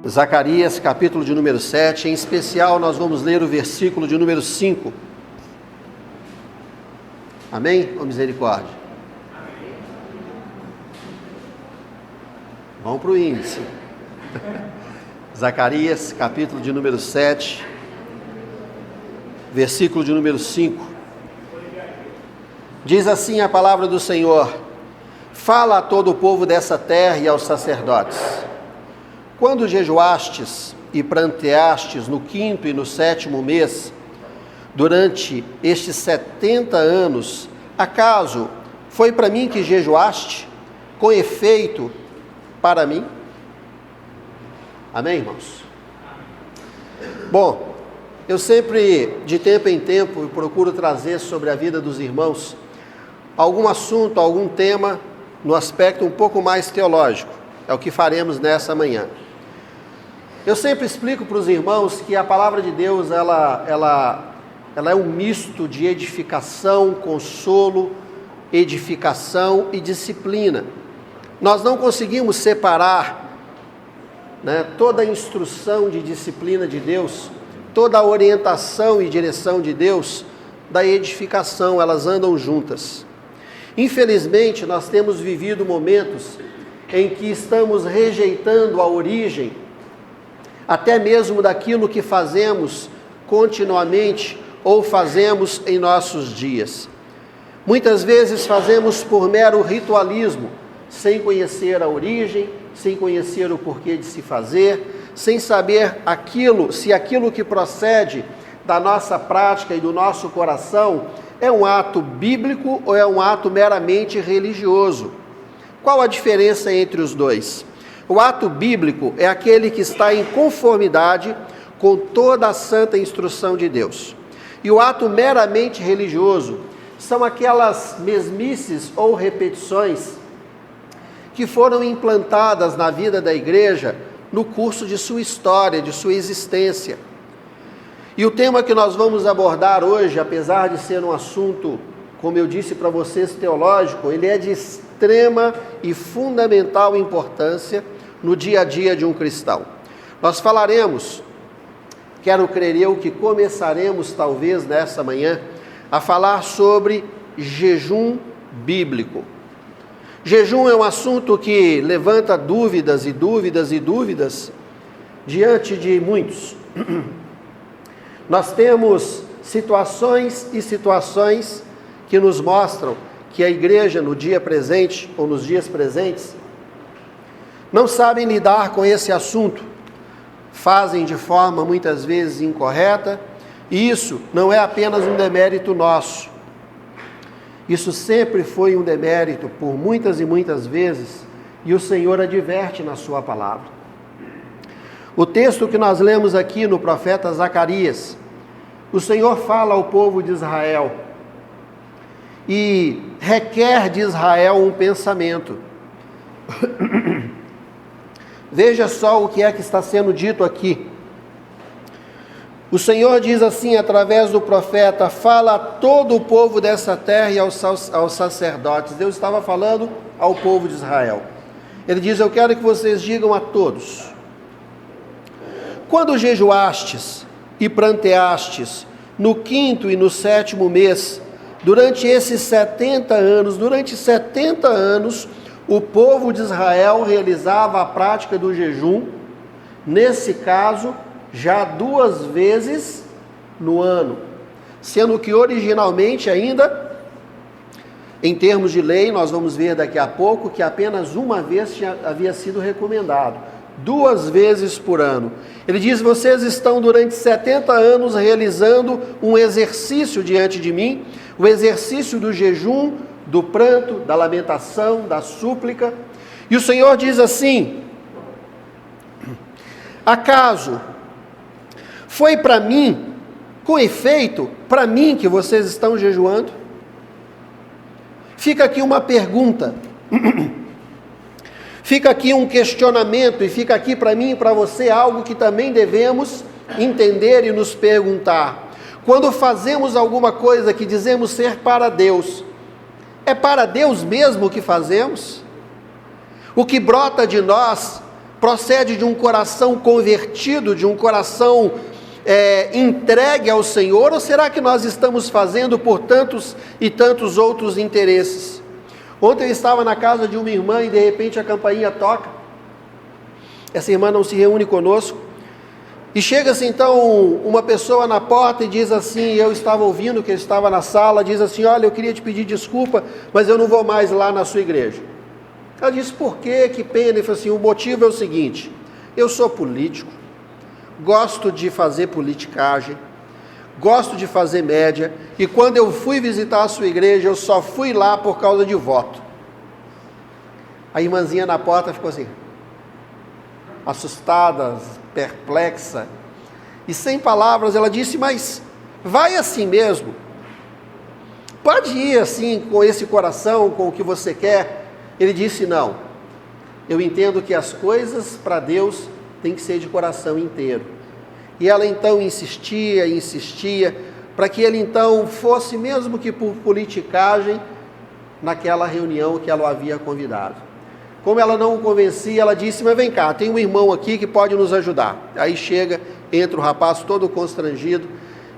Zacarias, capítulo de número 7, em especial nós vamos ler o versículo de número 5. Amém? Ou misericórdia? Amém. Vamos para o índice. Zacarias, capítulo de número 7, versículo de número 5. Diz assim a palavra do Senhor: fala a todo o povo dessa terra e aos sacerdotes. Quando jejuastes e pranteastes no 5º e no 7º mês, durante estes 70 anos, acaso foi para mim que jejuaste, com efeito para mim? Amém, irmãos? Bom, eu sempre, de tempo em tempo, procuro trazer sobre a vida dos irmãos algum assunto, algum tema, no aspecto um pouco mais teológico. É o que faremos nessa manhã. Eu sempre explico para os irmãos que a palavra de Deus, ela é um misto de edificação, consolo, edificação e disciplina. Nós não conseguimos separar, toda a instrução de disciplina de Deus, toda a orientação e direção de Deus, da edificação, elas andam juntas. Infelizmente, nós temos vivido momentos em que estamos rejeitando a origem, até mesmo daquilo que fazemos continuamente ou fazemos em nossos dias. Muitas vezes fazemos por mero ritualismo, sem conhecer a origem, sem conhecer o porquê de se fazer, sem saber se aquilo que procede da nossa prática e do nosso coração é um ato bíblico ou é um ato meramente religioso. Qual a diferença entre os dois? O ato bíblico é aquele que está em conformidade com toda a santa instrução de Deus. E o ato meramente religioso são aquelas mesmices ou repetições que foram implantadas na vida da igreja no curso de sua história, de sua existência. E o tema que nós vamos abordar hoje, apesar de ser um assunto, como eu disse para vocês, teológico, ele é de extrema e fundamental importância no dia a dia de um cristão. Nós falaremos, quero crer eu que começaremos talvez nessa manhã, a falar sobre jejum bíblico. Jejum é um assunto que levanta dúvidas e dúvidas e dúvidas diante de muitos. Nós temos situações e situações que nos mostram que a igreja no dia presente ou nos dias presentes não sabem lidar com esse assunto, fazem de forma muitas vezes incorreta, e isso não é apenas um demérito nosso. Isso sempre foi um demérito por muitas e muitas vezes, e o Senhor adverte na sua palavra. O texto que nós lemos aqui no profeta Zacarias, o Senhor fala ao povo de Israel e requer de Israel um pensamento. Veja só o que é que está sendo dito aqui. O Senhor diz assim, através do profeta: fala a todo o povo dessa terra e aos sacerdotes. Deus estava falando ao povo de Israel. Ele diz: eu quero que vocês digam a todos: quando jejuastes e pranteastes no 5º e no 7º mês, durante esses 70 anos, o povo de Israel realizava a prática do jejum, nesse caso, já 2 vezes no ano, sendo que originalmente ainda, em termos de lei, nós vamos ver daqui a pouco, que apenas uma vez havia sido recomendado, 2 vezes por ano. Ele diz: vocês estão durante 70 anos realizando um exercício diante de mim, o exercício do jejum, do pranto, da lamentação, da súplica. E o Senhor diz assim: acaso foi para mim, com efeito, para mim que vocês estão jejuando? Fica aqui uma pergunta, fica aqui um questionamento, e fica aqui para mim e para você algo que também devemos entender e nos perguntar. Quando fazemos alguma coisa que dizemos ser para Deus, é para Deus mesmo que fazemos? O que brota de nós Procede de um coração convertido, de um coração entregue ao Senhor? Ou será que nós estamos fazendo por tantos e tantos outros interesses? Ontem eu estava na casa de uma irmã e de repente a campainha toca. Essa irmã não se reúne conosco. E chega-se então uma pessoa na porta e diz assim, eu estava ouvindo que ele estava na sala, diz assim, olha, eu queria te pedir desculpa, mas eu não vou mais lá na sua igreja. Ela disse, por quê? Que pena. Ele falou assim, o motivo é o seguinte, eu sou político, gosto de fazer politicagem, gosto de fazer média, e quando eu fui visitar a sua igreja, eu só fui lá por causa de voto. A irmãzinha na porta ficou assim, assustada, perplexa, e sem palavras ela disse, mas vai assim mesmo? Pode ir assim, com esse coração, com o que você quer? Ele disse, não, eu entendo que as coisas para Deus tem que ser de coração inteiro. E ela então insistia, para que ele então fosse, mesmo que por politicagem, naquela reunião que ela o havia convidado. Como ela não o convencia, ela disse, mas vem cá, tem um irmão aqui que pode nos ajudar. Aí chega, entra o rapaz todo constrangido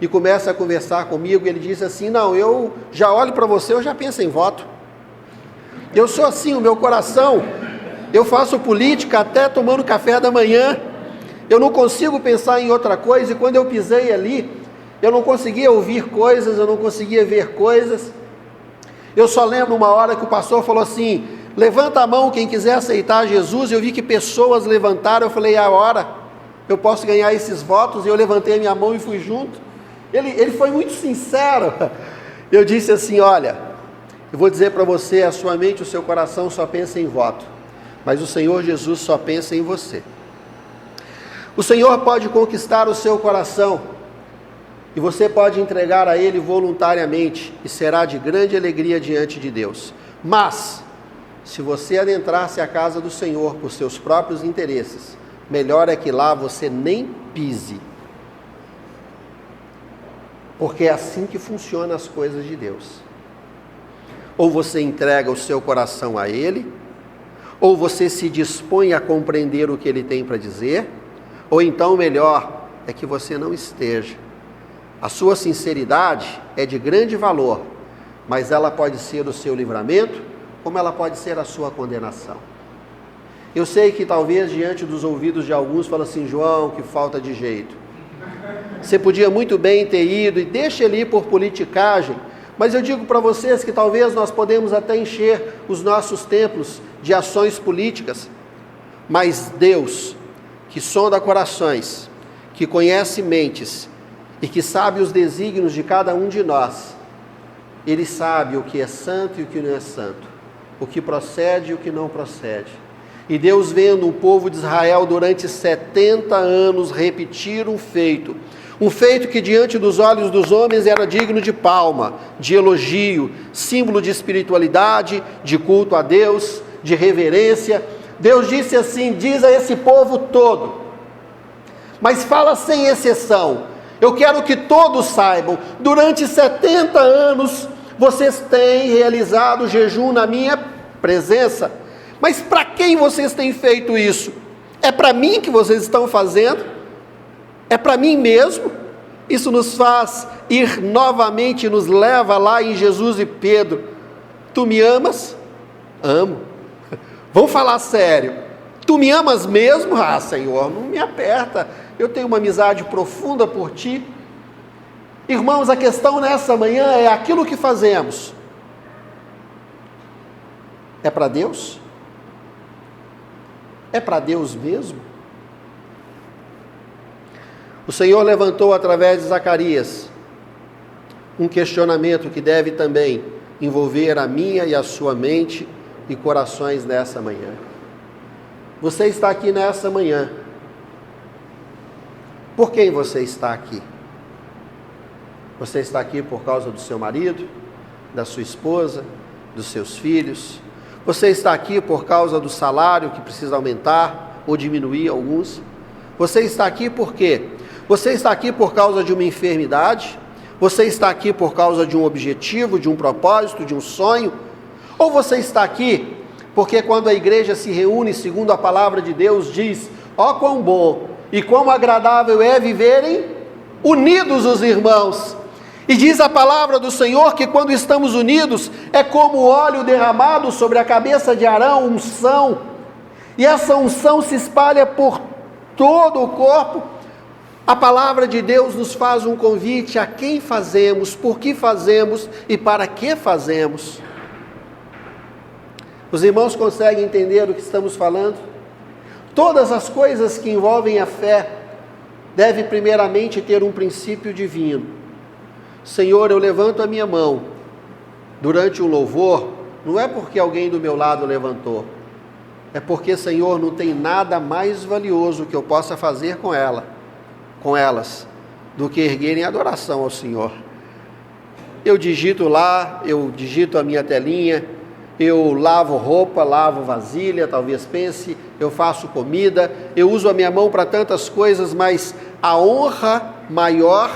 e começa a conversar comigo, e ele diz assim, não, eu já olho para você, eu já penso em voto. Eu sou assim, o meu coração, eu faço política até tomando café da manhã, eu não consigo pensar em outra coisa, e quando eu pisei ali, eu não conseguia ouvir coisas, eu não conseguia ver coisas. Eu só lembro uma hora que o pastor falou assim, levanta a mão quem quiser aceitar Jesus, eu vi que pessoas levantaram, eu falei, a hora, eu posso ganhar esses votos, e eu levantei a minha mão e fui junto. Ele foi muito sincero. Eu disse assim, olha, eu vou dizer para você, a sua mente, o seu coração só pensa em voto, mas o Senhor Jesus só pensa em você. O Senhor pode conquistar o seu coração, e você pode entregar a Ele voluntariamente, e será de grande alegria diante de Deus. Mas, se você adentrar-se à casa do Senhor por seus próprios interesses, melhor é que lá você nem pise. Porque é assim que funcionam as coisas de Deus. Ou você entrega o seu coração a Ele, ou você se dispõe a compreender o que Ele tem para dizer, ou então melhor é que você não esteja. A sua sinceridade é de grande valor, mas ela pode ser o seu livramento, como ela pode ser a sua condenação. Eu sei que talvez diante dos ouvidos de alguns fala assim, João, que falta de jeito. Você podia muito bem ter ido, e deixa ele ir por politicagem, mas eu digo para vocês que talvez nós podemos até encher os nossos templos de ações políticas, mas Deus, que sonda corações, que conhece mentes e que sabe os desígnios de cada um de nós, Ele sabe o que é santo e o que não é santo, o que procede e o que não procede. E Deus, vendo o povo de Israel durante 70 anos repetir um feito que diante dos olhos dos homens era digno de palma, de elogio, símbolo de espiritualidade, de culto a Deus, de reverência. Deus disse assim, diz a esse povo todo, mas fala sem exceção, eu quero que todos saibam, durante 70 anos vocês têm realizado jejum na minha presença, mas para quem vocês têm feito isso? É para mim que vocês estão fazendo? É para mim mesmo? Isso nos faz ir novamente, nos leva lá em Jesus e Pedro. Tu me amas? Amo. Vamos falar sério. Tu me amas mesmo? Ah, Senhor, não me aperta. Eu tenho uma amizade profunda por Ti. Irmãos, a questão nessa manhã é aquilo que fazemos. É para Deus? É para Deus mesmo? O Senhor levantou através de Zacarias um questionamento que deve também envolver a minha e a sua mente e corações nessa manhã. Você está aqui nessa manhã. Por quem você está aqui? Você está aqui por causa do seu marido, da sua esposa, dos seus filhos? Você está aqui por causa do salário que precisa aumentar ou diminuir alguns? Você está aqui por quê? Você está aqui por causa de uma enfermidade? Você está aqui por causa de um objetivo, de um propósito, de um sonho? Ou você está aqui porque quando a igreja se reúne, segundo a palavra de Deus, diz: ó quão bom e quão agradável é viverem unidos os irmãos. E diz a palavra do Senhor que quando estamos unidos, é como óleo derramado sobre a cabeça de Arão, unção, e essa unção se espalha por todo o corpo. A palavra de Deus nos faz um convite a quem fazemos, por que fazemos e para que fazemos. Os irmãos conseguem entender o que estamos falando? Todas as coisas que envolvem a fé devem primeiramente ter um princípio divino. Senhor, eu levanto a minha mão durante o louvor, não é porque alguém do meu lado levantou, é porque, Senhor, não tem nada mais valioso que eu possa fazer com elas, do que erguerem adoração ao Senhor. Eu digito lá, eu digito a minha telinha, eu lavo roupa, lavo vasilha, talvez pense, eu faço comida, eu uso a minha mão para tantas coisas, mas a honra maior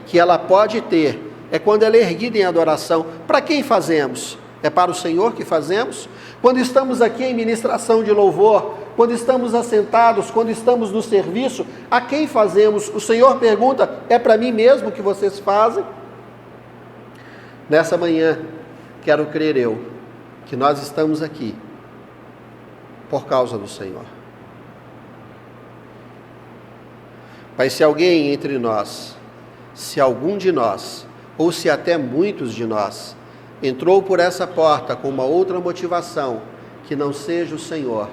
que ela pode ter é quando ela é erguida em adoração. Para quem fazemos? É para o Senhor que fazemos? Quando estamos aqui em ministração de louvor, quando estamos assentados, quando estamos no serviço, a quem fazemos? O Senhor pergunta: é para mim mesmo que vocês fazem? Nessa manhã, quero crer eu, que nós estamos aqui por causa do Senhor. Mas se alguém entre nós, se algum de nós, ou se até muitos de nós, entrou por essa porta com uma outra motivação, que não seja o Senhor,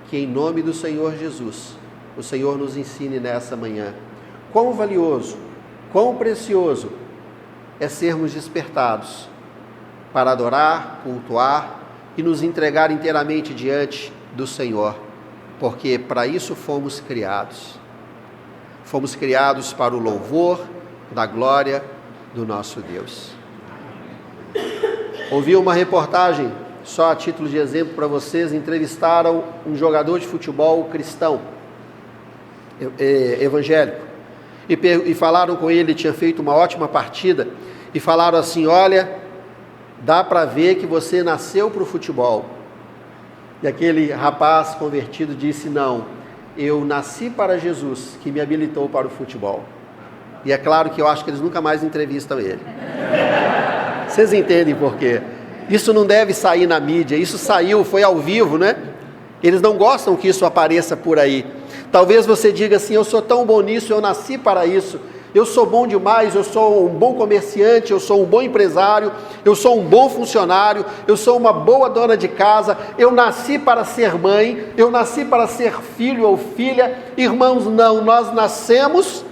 que em nome do Senhor Jesus, o Senhor nos ensine nessa manhã, quão valioso, quão precioso é sermos despertados para adorar, cultuar e nos entregar inteiramente diante do Senhor, porque para isso fomos criados. Fomos criados para o louvor da glória do nosso Deus. Ouvi uma reportagem, só a título de exemplo para vocês, entrevistaram um jogador de futebol cristão, evangélico, e falaram com ele, tinha feito uma ótima partida, e falaram assim: olha, dá para ver que você nasceu para o futebol. E aquele rapaz convertido disse: não, eu nasci para Jesus, que me habilitou para o futebol. E é claro que eu acho que eles nunca mais entrevistam ele. Vocês entendem por quê? Isso não deve sair na mídia, isso saiu, foi ao vivo, né? Eles não gostam que isso apareça por aí. Talvez você diga assim: eu sou tão bom nisso, eu nasci para isso, eu sou bom demais, eu sou um bom comerciante, eu sou um bom empresário, eu sou um bom funcionário, eu sou uma boa dona de casa, eu nasci para ser mãe, eu nasci para ser filho ou filha. Irmãos, não, nós nascemos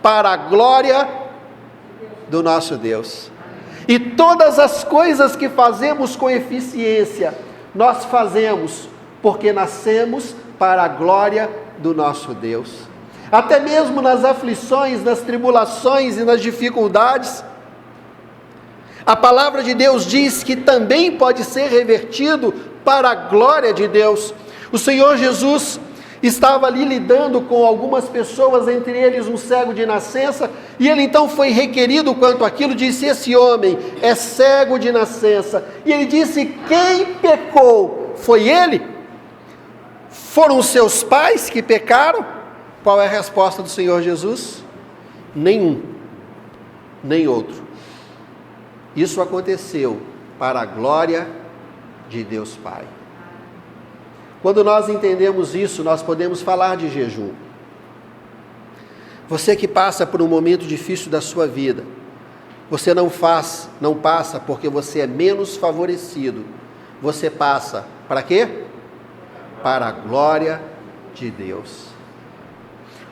para a glória do nosso Deus. E todas as coisas que fazemos com eficiência, nós fazemos porque nascemos para a glória do nosso Deus. Até mesmo nas aflições, nas tribulações e nas dificuldades, a palavra de Deus diz que também pode ser revertido para a glória de Deus. O Senhor Jesus estava ali lidando com algumas pessoas, entre eles um cego de nascença, e ele então foi requerido quanto àquilo, disse: esse homem é cego de nascença. E ele disse: quem pecou? Foi ele? Foram os seus pais que pecaram? Qual é a resposta do Senhor Jesus? Nenhum, nem outro. Isso aconteceu para a glória de Deus Pai. Quando nós entendemos isso, nós podemos falar de jejum. Você que passa por um momento difícil da sua vida, você não passa porque você é menos favorecido. Você passa para quê? Para a glória de Deus.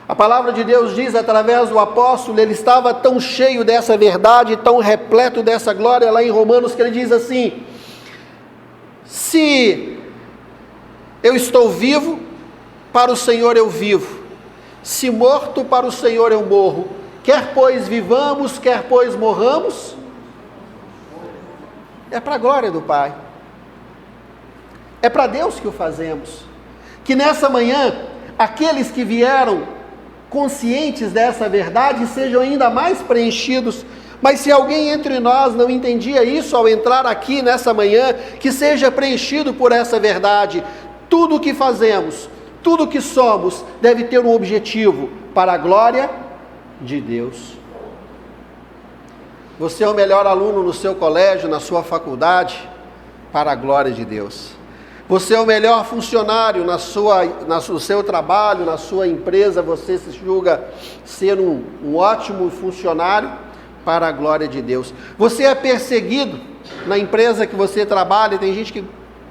A palavra de Deus diz através do apóstolo, ele estava tão cheio dessa verdade, tão repleto dessa glória, lá em Romanos, que ele diz assim: se eu estou vivo, para o Senhor eu vivo, se morto, para o Senhor eu morro, quer pois vivamos, quer pois morramos, é para a glória do Pai, é para Deus que o fazemos. Que nessa manhã, aqueles que vieram conscientes dessa verdade sejam ainda mais preenchidos, Mas se alguém entre nós não entendia isso ao entrar aqui nessa manhã, que seja preenchido por essa verdade. Tudo o que fazemos, tudo o que somos, deve ter um objetivo para a glória de Deus. Você é o melhor aluno no seu colégio, na sua faculdade, para a glória de Deus. Você é o melhor funcionário no seu trabalho, na sua empresa, você se julga ser um ótimo funcionário para a glória de Deus. Você é perseguido na empresa que você trabalha, tem gente que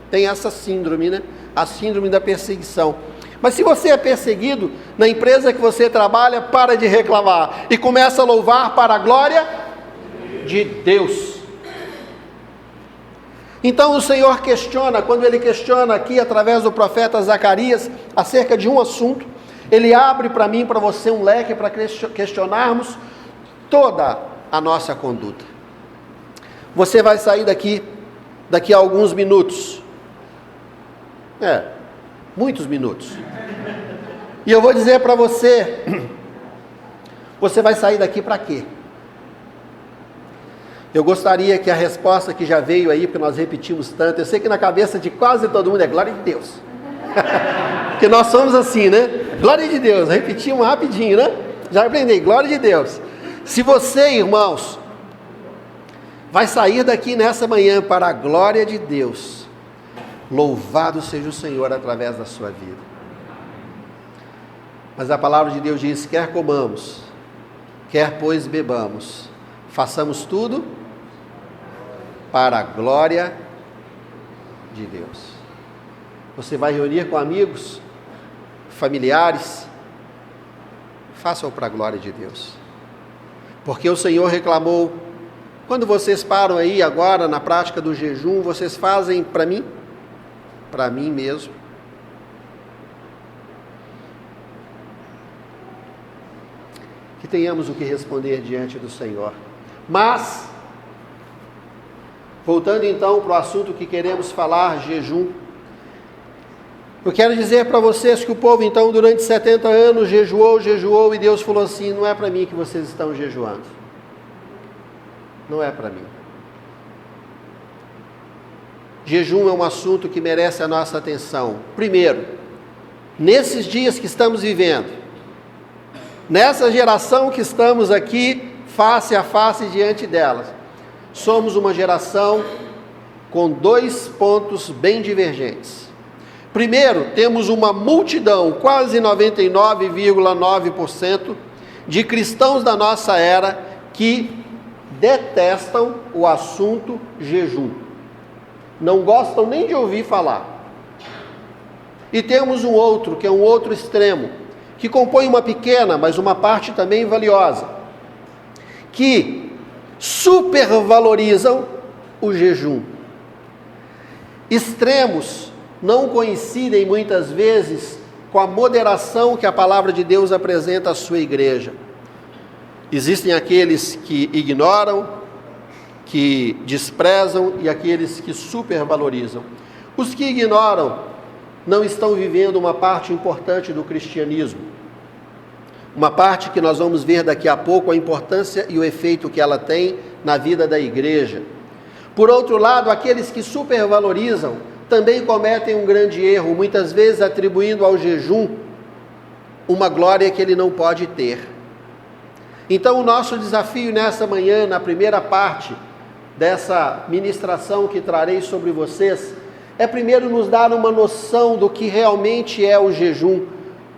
tem essa síndrome, né? A síndrome da perseguição. Mas se você é perseguido na empresa que você trabalha, para de reclamar e começa a louvar para a glória de Deus. Então o Senhor questiona, quando Ele questiona aqui através do profeta Zacarias, acerca de um assunto, Ele abre para mim e para você um leque para questionarmos toda a nossa conduta. Você vai sair daqui a alguns minutos, muitos minutos, e eu vou dizer para você, você vai sair daqui para quê? Eu gostaria que a resposta que já veio aí, porque nós repetimos tanto, eu sei que na cabeça de quase todo mundo é glória de Deus. Porque nós somos assim, né? Glória de Deus, repetimos rapidinho, né? Já aprendi, glória de Deus. Se você, irmãos, vai sair daqui nessa manhã para a glória de Deus, louvado seja o Senhor através da sua vida. Mas a palavra de Deus diz, quer comamos, quer pois bebamos, façamos tudo para a glória de Deus. Você vai reunir com amigos, familiares, façam para a glória de Deus. Porque o Senhor reclamou, quando vocês param aí agora na prática do jejum, vocês fazem para mim? Para mim mesmo. Que tenhamos o que responder diante do Senhor. Mas, voltando então para o assunto que queremos falar, jejum, eu quero dizer para vocês que o povo então durante 70 anos jejuou e Deus falou assim, não é para mim que vocês estão jejuando, não é para mim. Jejum é um assunto que merece a nossa atenção. Primeiro, nesses dias que estamos vivendo, nessa geração que estamos aqui, face a face diante delas, somos uma geração com 2 pontos bem divergentes. Primeiro, temos uma multidão, quase 99,9% de cristãos da nossa era que detestam o assunto jejum. Não gostam nem de ouvir falar. E temos um outro, que é um outro extremo, que compõe uma pequena, mas uma parte também valiosa, que supervalorizam o jejum. Extremos não coincidem muitas vezes com a moderação que a palavra de Deus apresenta à sua igreja. Existem aqueles que ignoram, que desprezam e aqueles que supervalorizam. Os que ignoram não estão vivendo uma parte importante do cristianismo. Uma parte que nós vamos ver daqui a pouco a importância e o efeito que ela tem na vida da igreja. Por outro lado, aqueles que supervalorizam também cometem um grande erro, muitas vezes atribuindo ao jejum uma glória que ele não pode ter. Então o nosso desafio nessa manhã, na primeira parte dessa ministração que trarei sobre vocês, é primeiro nos dar uma noção do que realmente é o jejum,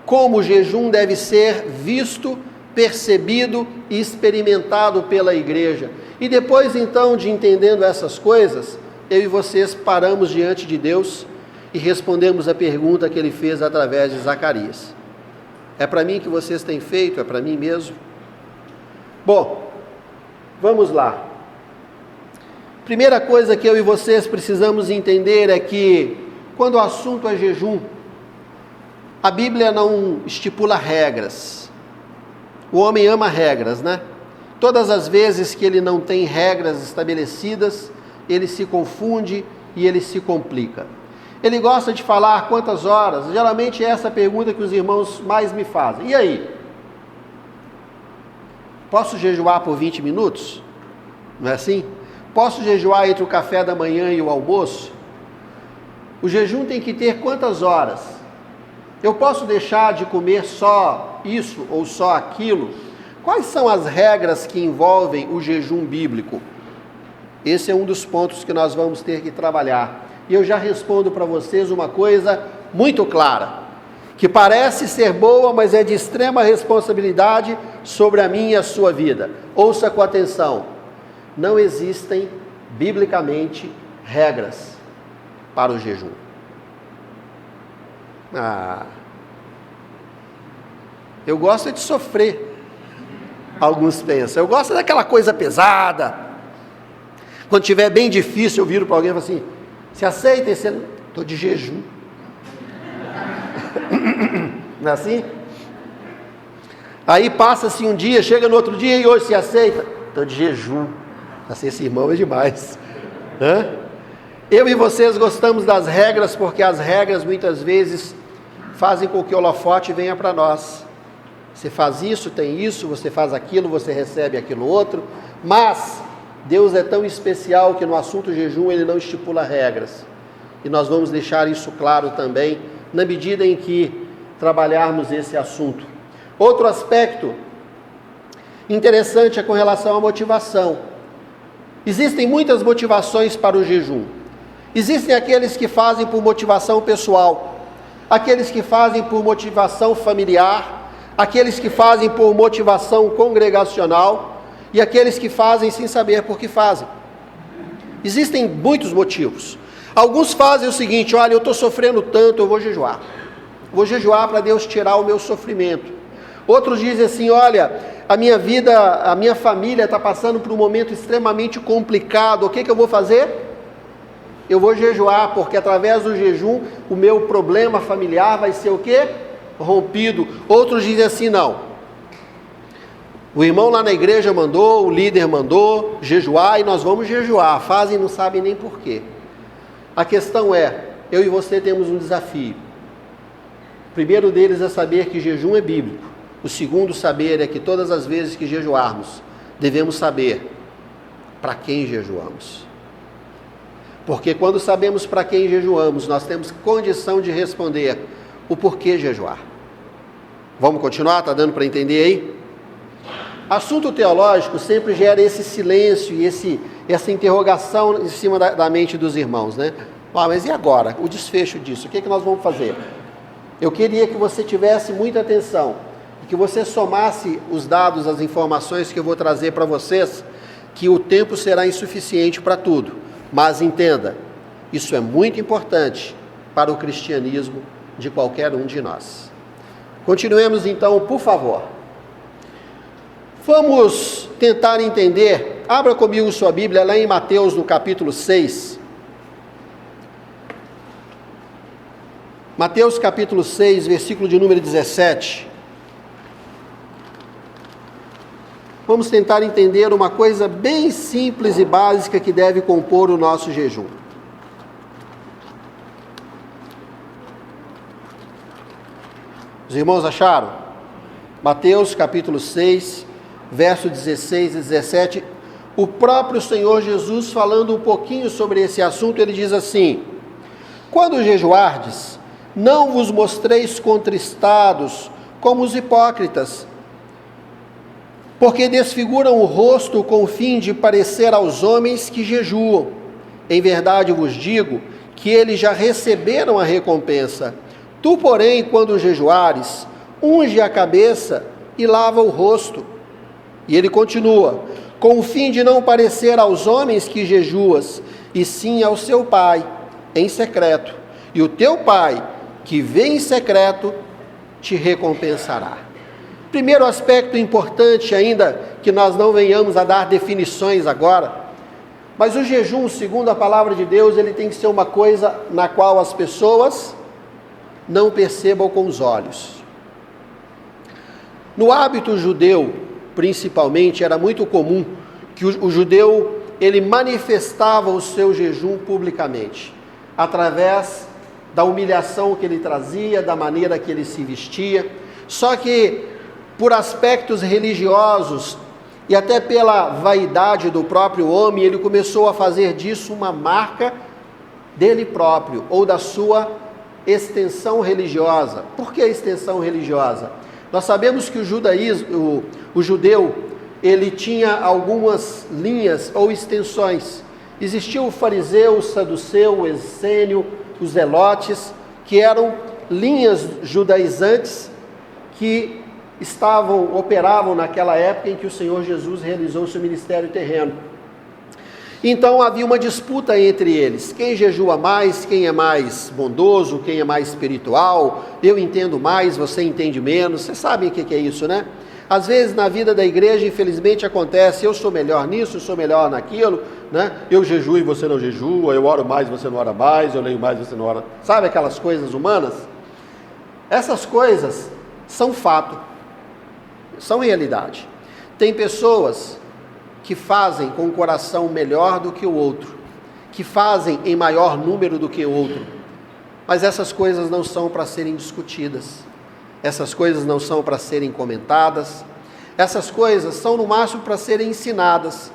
como o jejum deve ser visto, percebido e experimentado pela igreja. E depois então de entendendo essas coisas, eu e vocês paramos diante de Deus e respondemos a pergunta que Ele fez através de Zacarias. É para mim que vocês têm feito? É para mim mesmo? Bom, vamos lá. Primeira coisa que eu e vocês precisamos entender é que, quando o assunto é jejum, a Bíblia não estipula regras. O homem ama regras, né? Todas as vezes que ele não tem regras estabelecidas, ele se confunde e ele se complica. Ele gosta de falar quantas horas, geralmente é essa a pergunta que os irmãos mais me fazem. E aí? Posso jejuar por 20 minutos? Não é assim? Posso jejuar entre o café da manhã e o almoço? O jejum tem que ter quantas horas? Eu posso deixar de comer só isso ou só aquilo? Quais são as regras que envolvem o jejum bíblico? Esse é um dos pontos que nós vamos ter que trabalhar. E eu já respondo para vocês uma coisa muito clara, que parece ser boa, mas é de extrema responsabilidade sobre a minha e a sua vida. Ouça com atenção. Não existem, biblicamente, regras para o jejum. Eu gosto de sofrer. Alguns pensam. Eu gosto daquela coisa pesada. Quando estiver bem difícil, eu viro para alguém e falo assim: se aceita esse... Estou de jejum. Não é assim? Aí passa-se um dia, chega no outro dia e hoje se aceita. Estou de jejum. Assim, esse irmão é demais. Eu e vocês gostamos das regras, porque as regras muitas vezes fazem com que o holofote venha para nós. Você faz isso, tem isso, você faz aquilo, você recebe aquilo outro. Mas Deus é tão especial que no assunto jejum Ele não estipula regras. E nós vamos deixar isso claro também, na medida em que trabalharmos esse assunto. Outro aspecto interessante é com relação à motivação. Existem muitas motivações para o jejum. Existem aqueles que fazem por motivação pessoal, aqueles que fazem por motivação familiar, aqueles que fazem por motivação congregacional e aqueles que fazem sem saber por que fazem. Existem muitos motivos. Alguns fazem o seguinte: olha, eu estou sofrendo tanto, eu vou jejuar. Vou jejuar para Deus tirar o meu sofrimento. Outros dizem assim: olha, a minha vida, a minha família está passando por um momento extremamente complicado, o que eu vou fazer? Eu vou jejuar, porque através do jejum o meu problema familiar vai ser o quê? Rompido. Outros dizem assim: não, o irmão lá na igreja mandou, o líder mandou jejuar e nós vamos jejuar. Fazem e não sabem nem por quê. A questão é, eu e você temos um desafio. O primeiro deles é saber que jejum é bíblico. O segundo saber é que todas as vezes que jejuarmos, devemos saber para quem jejuamos. Porque quando sabemos para quem jejuamos, nós temos condição de responder o porquê jejuar. Vamos continuar? Está dando para entender aí? Assunto teológico sempre gera esse silêncio e essa interrogação em cima da mente dos irmãos, né? Mas e agora? O desfecho disso? O que nós vamos fazer? Eu queria que você tivesse muita atenção, que você somasse os dados, as informações que eu vou trazer para vocês, que o tempo será insuficiente para tudo. Mas entenda, isso é muito importante para o cristianismo de qualquer um de nós. Continuemos então, por favor. Vamos tentar entender. Abra comigo sua Bíblia lá em Mateus, no capítulo 6. Mateus capítulo 6, versículo de número 17. Vamos tentar entender uma coisa bem simples e básica que deve compor o nosso jejum. Os irmãos acharam? Mateus capítulo 6, verso 16 e 17. O próprio Senhor Jesus, falando um pouquinho sobre esse assunto, ele diz assim: quando jejuardes, não vos mostreis contristados como os hipócritas, porque desfiguram o rosto com o fim de parecer aos homens que jejuam. Em verdade vos digo que eles já receberam a recompensa. Tu, porém, quando jejuares, unge a cabeça e lava o rosto. E ele continua: com o fim de não parecer aos homens que jejuas, e sim ao seu Pai, em secreto. E o teu Pai, que vê em secreto, te recompensará. Primeiro aspecto importante, ainda que nós não venhamos a dar definições agora, mas o jejum, segundo a palavra de Deus, ele tem que ser uma coisa na qual as pessoas não percebam com os olhos. No hábito judeu, principalmente, era muito comum que o judeu, ele manifestava o seu jejum publicamente, através da humilhação que ele trazia, da maneira que ele se vestia. Só que, por aspectos religiosos, e até pela vaidade do próprio homem, ele começou a fazer disso uma marca dele próprio, ou da sua extensão religiosa. Por que extensão religiosa? Nós sabemos que o judeu, ele tinha algumas linhas ou extensões. Existia o fariseu, o saduceu, o essênio, os zelotes, que eram linhas judaizantes que operavam naquela época em que o Senhor Jesus realizou o seu ministério terreno. Então havia uma disputa entre eles, quem jejua mais, quem é mais bondoso, quem é mais espiritual, eu entendo mais, você entende menos. Vocês sabem o que é isso, né? Às vezes na vida da igreja, infelizmente, acontece, eu sou melhor nisso, eu sou melhor naquilo, né? Eu jejuo e você não jejua, eu oro mais, você não ora mais, eu leio mais, você não ora. Sabe aquelas coisas humanas? Essas coisas são fato, são realidade. Tem pessoas que fazem com o coração melhor do que o outro, que fazem em maior número do que o outro, mas essas coisas não são para serem discutidas, essas coisas não são para serem comentadas, essas coisas são no máximo para serem ensinadas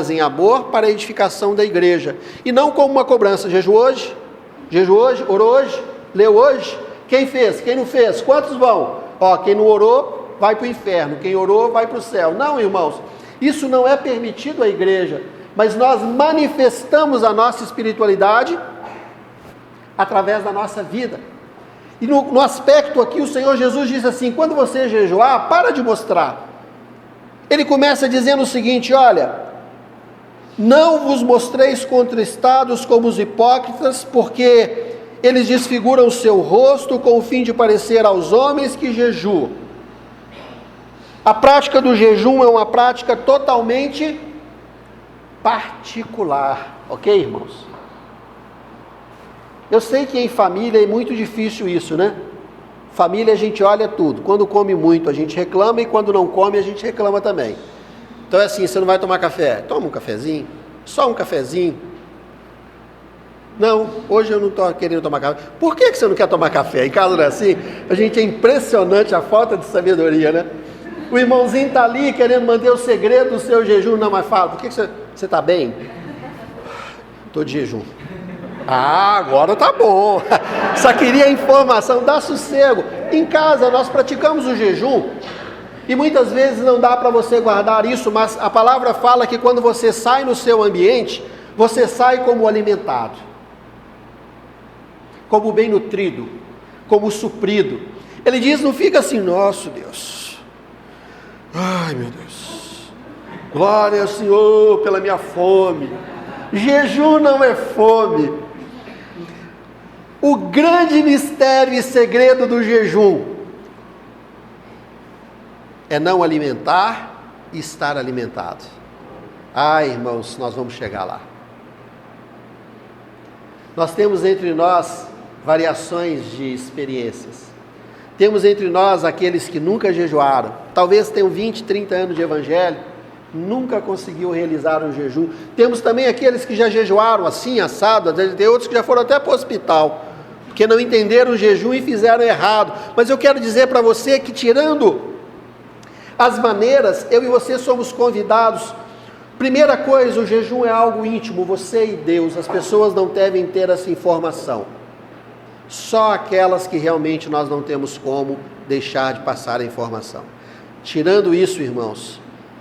em amor para a edificação da igreja, e não como uma cobrança. Jejuou hoje, orou hoje, leu hoje, quem fez, quem não fez, quantos vão? Quem não orou vai para o inferno, quem orou vai para o céu. Não, irmãos, isso não é permitido à igreja, mas nós manifestamos a nossa espiritualidade através da nossa vida. E no aspecto aqui, o Senhor Jesus diz assim: quando você jejuar, para de mostrar. Ele começa dizendo o seguinte: olha, não vos mostreis contristados como os hipócritas, porque eles desfiguram o seu rosto com o fim de parecer aos homens que jejuam. A prática do jejum é uma prática totalmente particular, ok, irmãos? Eu sei que em família é muito difícil isso, né? Família a gente olha tudo, quando come muito a gente reclama, e quando não come a gente reclama também. Então é assim: você não vai tomar café? Toma um cafezinho, só um cafezinho. Não, hoje eu não estou querendo tomar café. Por que você não quer tomar café? Em casa não é assim? A gente é impressionante a falta de sabedoria, né? O irmãozinho está ali querendo manter o segredo do seu jejum. Não, mas fala, por que você está bem? Estou de jejum. Agora tá bom. Só queria informação, dá sossego. Em casa nós praticamos o jejum, e muitas vezes não dá para você guardar isso, mas a palavra fala que quando você sai no seu ambiente, você sai como alimentado, como bem nutrido, como suprido. Ele diz, não fica assim: nosso Deus, ai meu Deus, glória ao Senhor pela minha fome. Jejum não é fome. O grande mistério e segredo do jejum é não alimentar e estar alimentado. Irmãos, nós vamos chegar lá. Nós temos entre nós variações de experiências. Temos entre nós aqueles que nunca jejuaram, talvez tenham 20, 30 anos de evangelho, nunca conseguiu realizar um jejum. Temos também aqueles que já jejuaram assim, assado, tem outros que já foram até para o hospital, porque não entenderam o jejum e fizeram errado. Mas eu quero dizer para você que, tirando as maneiras, eu e você somos convidados. Primeira coisa, o jejum é algo íntimo, você e Deus. As pessoas não devem ter essa informação, só aquelas que realmente nós não temos como deixar de passar a informação. Tirando isso, irmãos,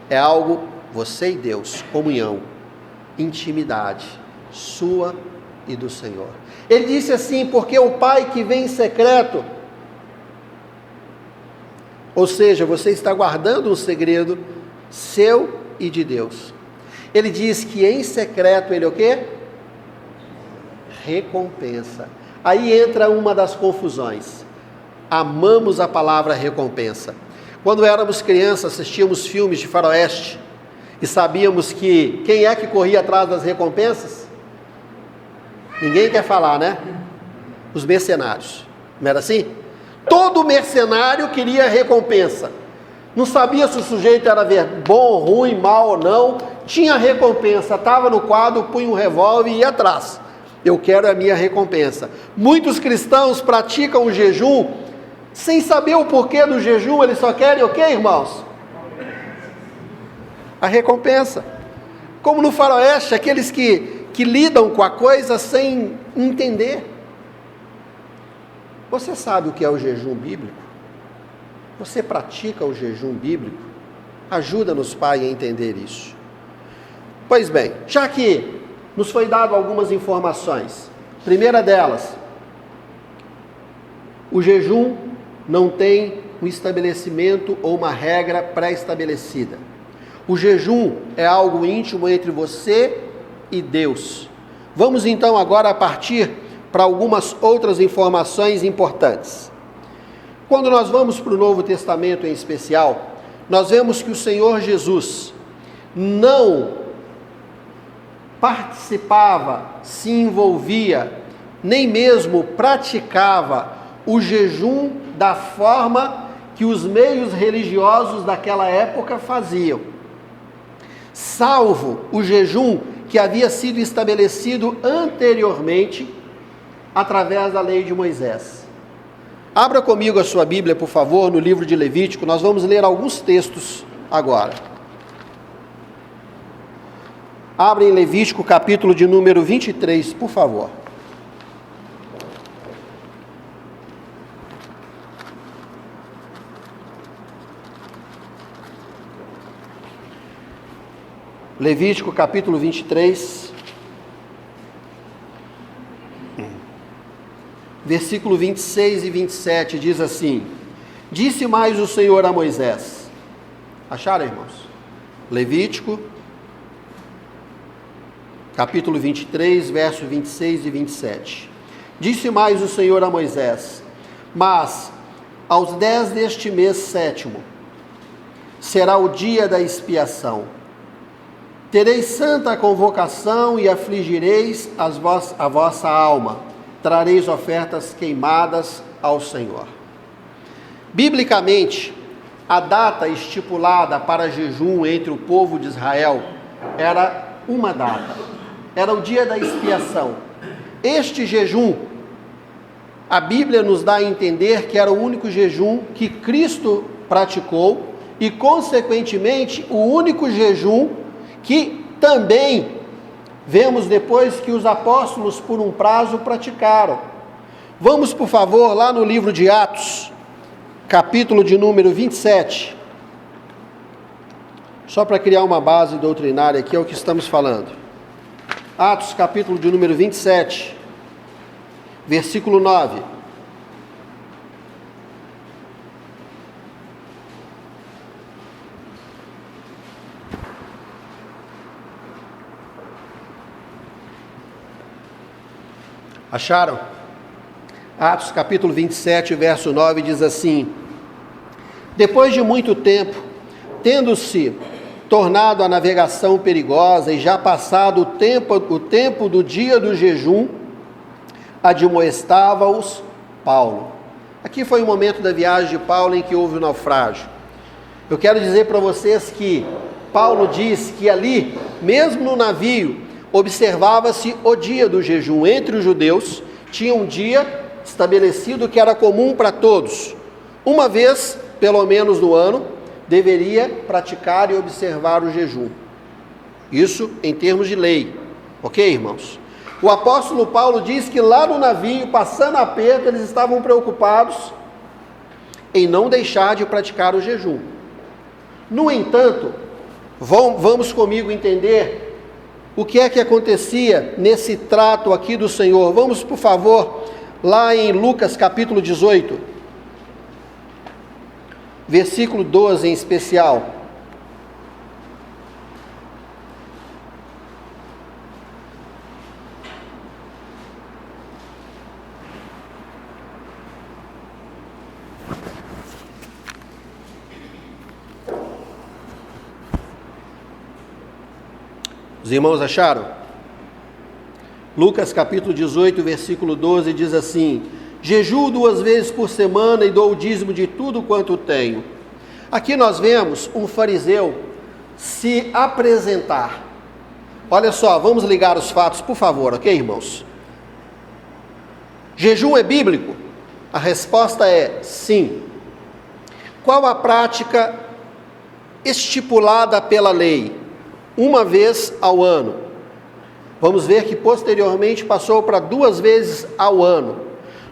é algo, você e Deus, comunhão, intimidade, sua e do Senhor. Ele disse assim: porque o Pai que vem em secreto, ou seja, você está guardando um segredo seu e de Deus. Ele diz que em secreto ele o quê? Recompensa. Aí entra uma das confusões. Amamos a palavra recompensa. Quando éramos crianças, assistíamos filmes de faroeste e sabíamos que quem é que corria atrás das recompensas? Ninguém quer falar, né? Os mercenários. Não era assim? Todo mercenário queria recompensa. Não sabia se o sujeito era bom, ruim, mal ou não. Tinha recompensa. Estava no quadro, punha um revólver e ia atrás. Eu quero a minha recompensa. Muitos cristãos praticam o jejum sem saber o porquê do jejum. Eles só querem o quê, irmãos? a recompensa. Como no faroeste, aqueles que lidam com a coisa sem entender. Você sabe o que é o jejum bíblico? Você pratica o jejum bíblico? Ajuda-nos, Pai, a entender isso. Pois bem, já que nos foi dado algumas informações, primeira delas, o jejum não tem um estabelecimento ou uma regra pré-estabelecida. O jejum é algo íntimo entre você e Deus. Vamos então agora partir para algumas outras informações importantes. Quando nós vamos para o Novo Testamento em especial, nós vemos que o Senhor Jesus não participava, se envolvia, nem mesmo praticava o jejum da forma que os meios religiosos daquela época faziam, salvo o jejum que havia sido estabelecido anteriormente através da lei de Moisés. Abra comigo a sua Bíblia, por favor, no livro de Levítico. Nós vamos ler alguns textos agora. Abra em Levítico, capítulo de número 23, por favor. Levítico, capítulo 23, versículo 26 e 27, diz assim: Disse mais o Senhor a Moisés. Acharam, irmãos? Levítico, capítulo 23, versos 26 e 27. Disse mais o Senhor a Moisés: Mas aos 10 deste mês 7º será o dia da expiação. Tereis santa convocação e afligireis a vossa alma. Trareis ofertas queimadas ao Senhor. Biblicamente, a data estipulada para jejum entre o povo de Israel era uma data. Era o dia da expiação. Este jejum, a Bíblia nos dá a entender que era o único jejum que Cristo praticou e, consequentemente, o único jejum que também vemos depois que os apóstolos, por um prazo, praticaram. Vamos, por favor, lá no livro de Atos, capítulo de número 27. Só para criar uma base doutrinária aqui, é o que estamos falando. Atos, capítulo de número 27, versículo 9. Acharam? Atos capítulo 27, verso 9 diz assim: Depois de muito tempo, tendo-se tornado a navegação perigosa e já passado o tempo do dia do jejum, admoestava-os Paulo. Aqui foi o momento da viagem de Paulo em que houve o naufrágio. Eu quero dizer para vocês que Paulo diz que ali, mesmo no navio, observava-se o dia do jejum. Entre os judeus, tinha um dia estabelecido que era comum para todos. Uma vez, pelo menos no ano, deveria praticar e observar o jejum. Isso em termos de lei. Ok, irmãos? O apóstolo Paulo diz que lá no navio, passando aperto, eles estavam preocupados em não deixar de praticar o jejum. No entanto, vamos comigo entender o que é que acontecia nesse trato aqui do Senhor. Vamos, por favor, lá em Lucas capítulo 18, versículo 12 em especial. Os irmãos acharam? Lucas capítulo 18, versículo 12 diz assim: Jejuo 2 vezes por semana e dou o dízimo de tudo quanto tenho. Aqui nós vemos um fariseu se apresentar. Olha só, vamos ligar os fatos, por favor, ok, irmãos? Jejum é bíblico? A resposta é sim. Qual a prática estipulada pela lei, uma vez ao ano. Vamos ver que posteriormente passou para 2 vezes ao ano.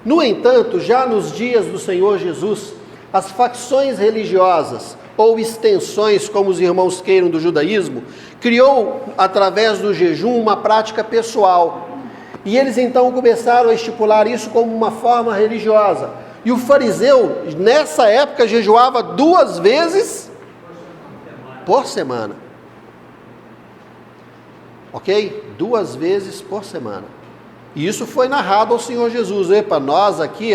No entanto, já nos dias do Senhor Jesus, as facções religiosas, ou extensões, como os irmãos queiram, do judaísmo, criou, através do jejum, uma prática pessoal. E eles então começaram a estipular isso como uma forma religiosa. E o fariseu, nessa época, jejuava 2 vezes por semana. Ok? 2 vezes por semana. E isso foi narrado ao Senhor Jesus. Epa, nós aqui,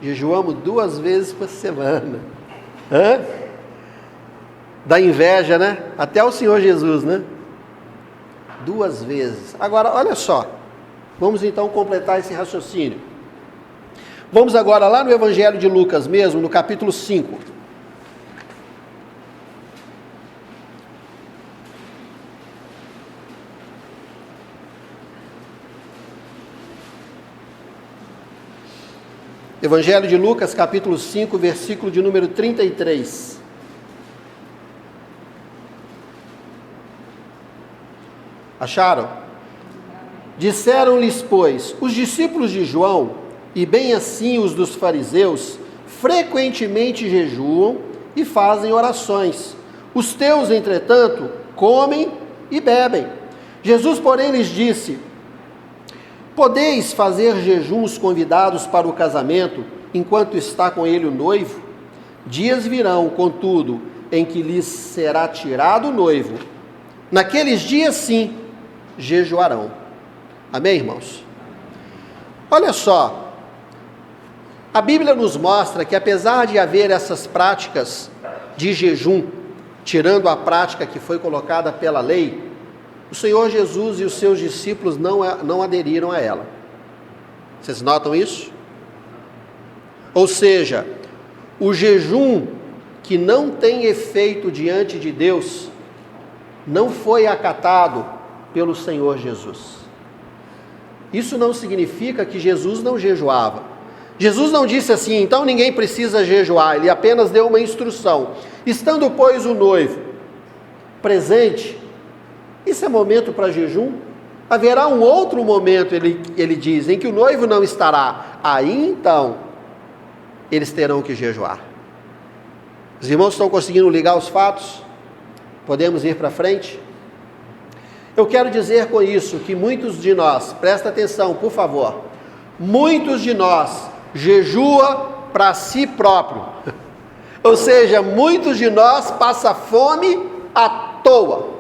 jejuamos 2 vezes por semana. Hã? Dá inveja, né? Até o Senhor Jesus, né? 2 vezes. Agora, olha só. Vamos então completar esse raciocínio. Vamos agora lá no Evangelho de Lucas mesmo, no capítulo 5. Evangelho de Lucas, capítulo 5, versículo de número 33. Acharam? Disseram-lhes, pois, os discípulos de João, e bem assim os dos fariseus, frequentemente jejuam e fazem orações. Os teus, entretanto, comem e bebem. Jesus, porém, lhes disse: podeis fazer jejuns convidados para o casamento, enquanto está com ele o noivo? Dias virão, contudo, em que lhes será tirado o noivo. Naqueles dias, sim, jejuarão. Amém, irmãos? Olha só, a Bíblia nos mostra que apesar de haver essas práticas de jejum, tirando a prática que foi colocada pela lei, o Senhor Jesus e os seus discípulos não aderiram a ela. Vocês notam isso? Ou seja, o jejum que não tem efeito diante de Deus, não foi acatado pelo Senhor Jesus. Isso não significa que Jesus não jejuava. Jesus não disse assim, então ninguém precisa jejuar, ele apenas deu uma instrução. Estando, pois, o noivo presente, isso é momento para jejum? Haverá um outro momento, ele diz, em que o noivo não estará. Aí então, eles terão que jejuar. Os irmãos estão conseguindo ligar os fatos? Podemos ir para frente? Eu quero dizer com isso que muitos de nós, presta atenção, por favor, muitos de nós jejua para si próprio. Ou seja, muitos de nós passam fome à toa.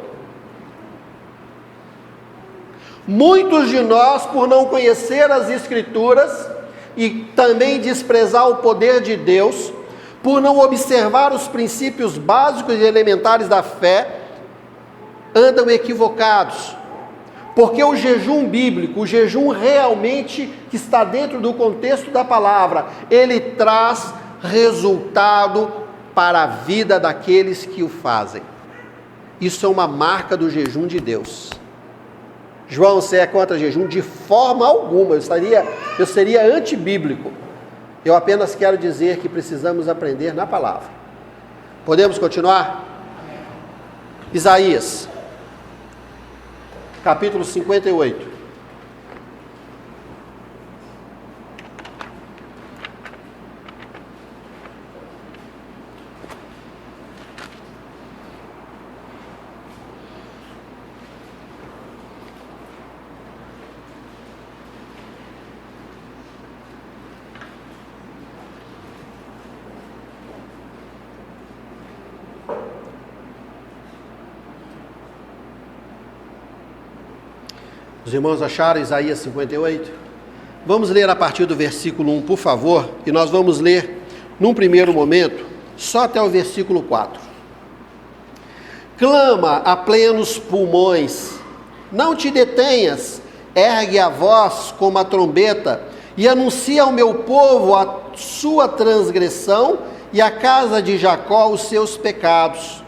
Muitos de nós, por não conhecer as Escrituras e também desprezar o poder de Deus, por não observar os princípios básicos e elementares da fé, andam equivocados. Porque o jejum bíblico, o jejum realmente que está dentro do contexto da palavra, ele traz resultado para a vida daqueles que o fazem. Isso é uma marca do jejum de Deus. João, você é contra jejum? De forma alguma, eu seria antibíblico. Eu apenas quero dizer que precisamos aprender na palavra. Podemos continuar? Isaías, capítulo 58. Os irmãos acharam Isaías 58? Vamos ler a partir do versículo 1, por favor, e nós vamos ler, num primeiro momento, só até o versículo 4. Clama a plenos pulmões, não te detenhas, ergue a voz como a trombeta, e anuncia ao meu povo a sua transgressão, e à casa de Jacó os seus pecados.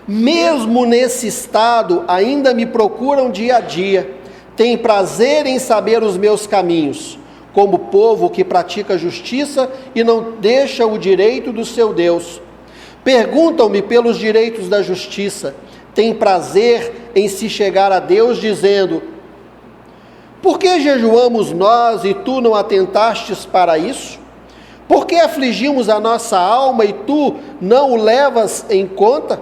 Mesmo nesse estado, ainda me procuram dia a dia, tem prazer em saber os meus caminhos, como povo que pratica justiça e não deixa o direito do seu Deus. Perguntam-me pelos direitos da justiça, têm prazer em se chegar a Deus, dizendo: por que jejuamos nós e tu não atentastes para isso? Por que afligimos a nossa alma e tu não o levas em conta?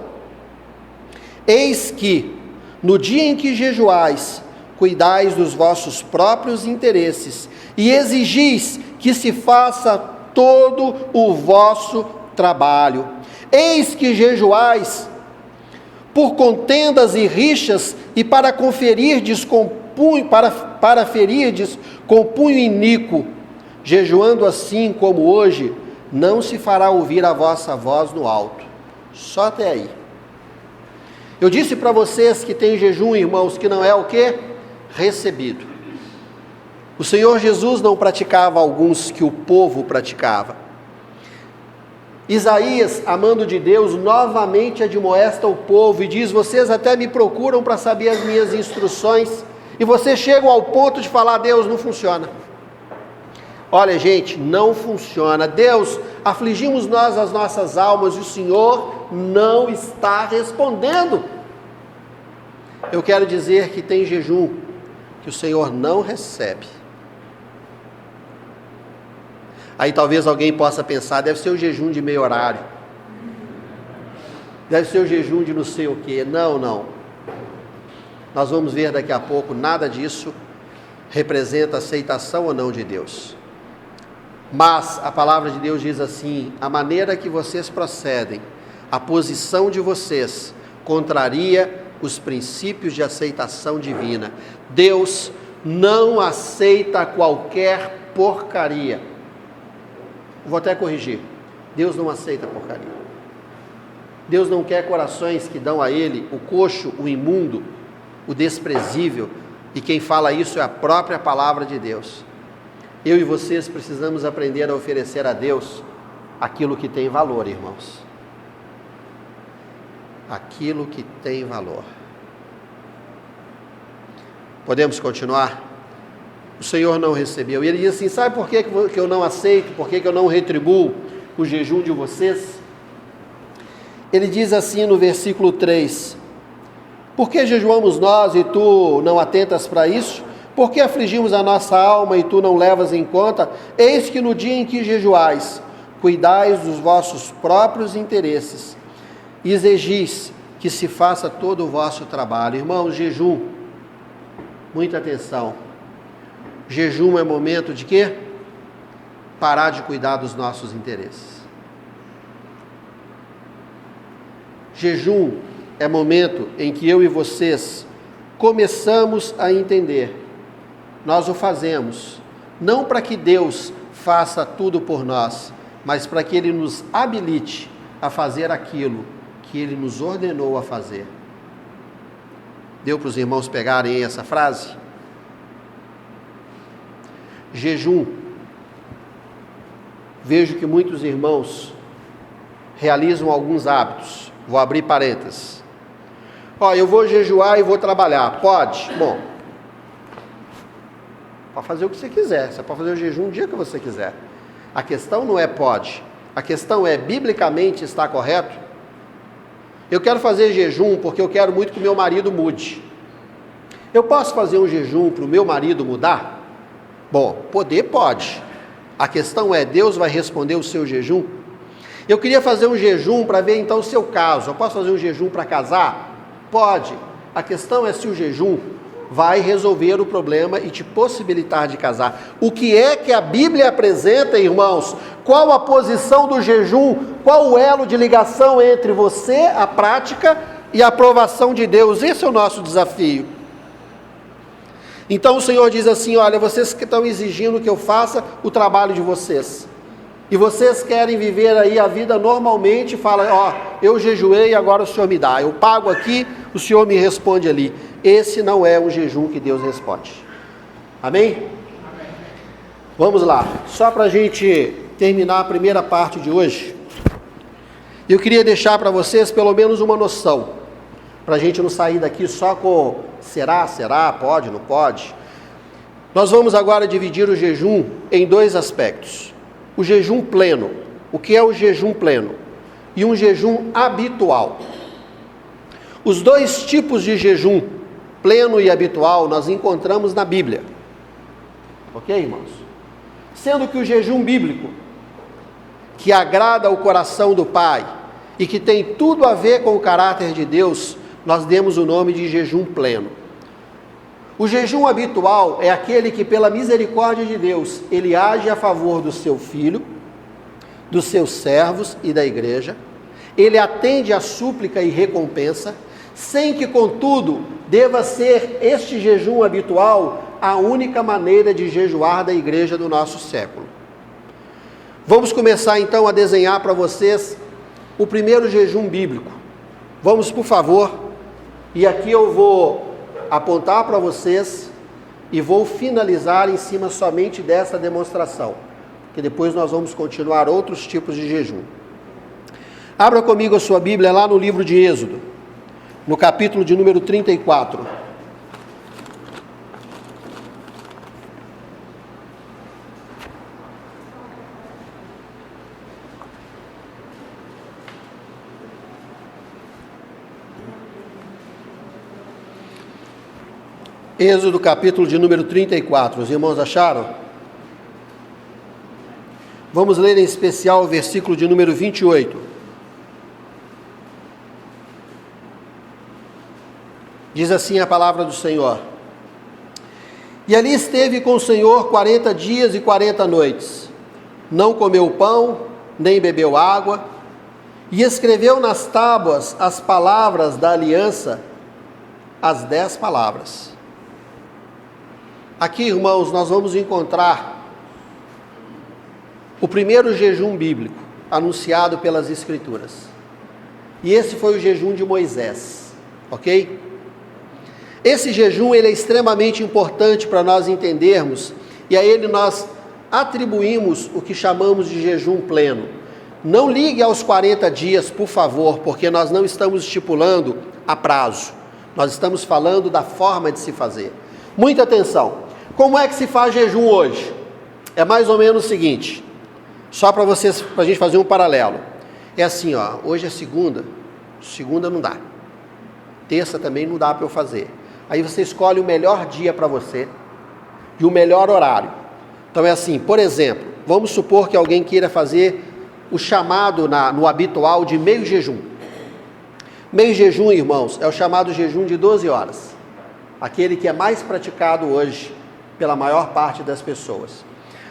Eis que, no dia em que jejuais, cuidais dos vossos próprios interesses e exigis que se faça todo o vosso trabalho. Eis que jejuais por contendas e rixas e para ferirdes com punho iníquo. Jejuando assim como hoje, não se fará ouvir a vossa voz no alto. Só até aí. Eu disse para vocês que tem jejum, irmãos, que não é o quê? Recebido. O Senhor Jesus não praticava alguns que o povo praticava. Isaías, amando de Deus, novamente admoesta o povo e diz: vocês até me procuram para saber as minhas instruções, e vocês chegam ao ponto de falar: Deus, não funciona. Olha, gente, não funciona. Deus, afligimos nós as nossas almas e o Senhor não está respondendo. Eu quero dizer que tem jejum que o Senhor não recebe. Aí talvez alguém possa pensar: deve ser o jejum de meio horário, deve ser o jejum de não sei o quê. Não. Nós vamos ver daqui a pouco, nada disso representa aceitação ou não de Deus. Mas a palavra de Deus diz assim: a maneira que vocês procedem, a posição de vocês, contraria os princípios de aceitação divina. Deus não aceita qualquer porcaria. Vou até corrigir: Deus não aceita porcaria. Deus não quer corações que dão a Ele o coxo, o imundo, o desprezível, e quem fala isso é a própria palavra de Deus. Eu e vocês precisamos aprender a oferecer a Deus aquilo que tem valor, irmãos. Aquilo que tem valor. Podemos continuar? O Senhor não recebeu. E ele diz assim: sabe por que eu não aceito? Por que eu não retribuo o jejum de vocês? Ele diz assim no versículo 3: por que jejuamos nós e tu não atentas para isso? Por que afligimos a nossa alma e tu não levas em conta? Eis que no dia em que jejuais, cuidais dos vossos próprios interesses e exigis que se faça todo o vosso trabalho. Irmãos, jejum, muita atenção. Jejum é momento de quê? Parar de cuidar dos nossos interesses. Jejum é momento em que eu e vocês começamos a entender. Nós o fazemos, não para que Deus faça tudo por nós, mas para que Ele nos habilite a fazer aquilo que Ele nos ordenou a fazer. Deu para os irmãos pegarem essa frase? Jejum. Vejo que muitos irmãos realizam alguns hábitos. Vou abrir parênteses. Eu vou jejuar e vou trabalhar. Pode? Bom, pode fazer o que você quiser. Você pode fazer o jejum o dia que você quiser. A questão não é pode. A questão é, biblicamente está correto? Eu quero fazer jejum porque eu quero muito que meu marido mude. Eu posso fazer um jejum para o meu marido mudar? Bom, poder pode. A questão é, Deus vai responder o seu jejum? Eu queria fazer um jejum para ver então o seu caso. Eu posso fazer um jejum para casar? Pode. A questão é se o jejum vai resolver o problema e te possibilitar de casar. O que é que a Bíblia apresenta, irmãos? Qual a posição do jejum? Qual o elo de ligação entre você, a prática, e a aprovação de Deus? Esse é o nosso desafio. Então o Senhor diz assim: olha, vocês que estão exigindo que eu faça o trabalho de vocês, e vocês querem viver aí a vida normalmente, fala: eu jejuei, agora o Senhor me dá, eu pago aqui, o Senhor me responde ali. Esse não é um jejum que Deus responde. Amém? Amém. Vamos lá, só para a gente terminar a primeira parte de hoje, eu queria deixar para vocês pelo menos uma noção, para a gente não sair daqui só com será, pode, não pode. Nós vamos agora dividir o jejum em dois aspectos. O jejum pleno. O que é o jejum pleno? e um jejum habitual. Os dois tipos de jejum, pleno e habitual, nós encontramos na Bíblia. Ok, irmãos? Sendo que o jejum bíblico, que agrada ao coração do Pai e que tem tudo a ver com o caráter de Deus, nós demos o nome de jejum pleno. O jejum habitual é aquele que, pela misericórdia de Deus, ele age a favor do seu filho, dos seus servos e da igreja. Ele atende a súplica e recompensa, sem que, contudo, deva ser este jejum habitual a única maneira de jejuar da igreja do nosso século. Vamos começar então a desenhar para vocês o primeiro jejum bíblico. Vamos, por favor, e aqui eu vou apontar para vocês e vou finalizar em cima somente dessa demonstração, que depois nós vamos continuar outros tipos de jejum. Abra comigo a sua Bíblia lá no livro de Êxodo, no capítulo de número 34. Êxodo capítulo de número 34, os irmãos acharam? Vamos ler em especial o versículo de número 28. Diz assim a palavra do Senhor: E ali esteve com o Senhor 40 dias e 40 noites, não comeu pão, nem bebeu água, e escreveu nas tábuas as palavras da aliança, as 10 palavras. Aqui, irmãos, nós vamos encontrar o primeiro jejum bíblico anunciado pelas Escrituras. E esse foi o jejum de Moisés, ok? Esse jejum ele é extremamente importante para nós entendermos, e a ele nós atribuímos o que chamamos de jejum pleno. Não ligue aos 40 dias, por favor, porque nós não estamos estipulando a prazo. Nós estamos falando da forma de se fazer. Muita atenção. Como é que se faz jejum hoje? É mais ou menos o seguinte, só para vocês, para a gente fazer um paralelo. É assim, ó, hoje é segunda não dá. Terça também não dá para eu fazer. Aí você escolhe o melhor dia para você e o melhor horário. Então é assim, por exemplo, vamos supor que alguém queira fazer o chamado no habitual de meio jejum. Meio jejum, irmãos, é o chamado jejum de 12 horas. Aquele que é mais praticado hoje pela maior parte das pessoas.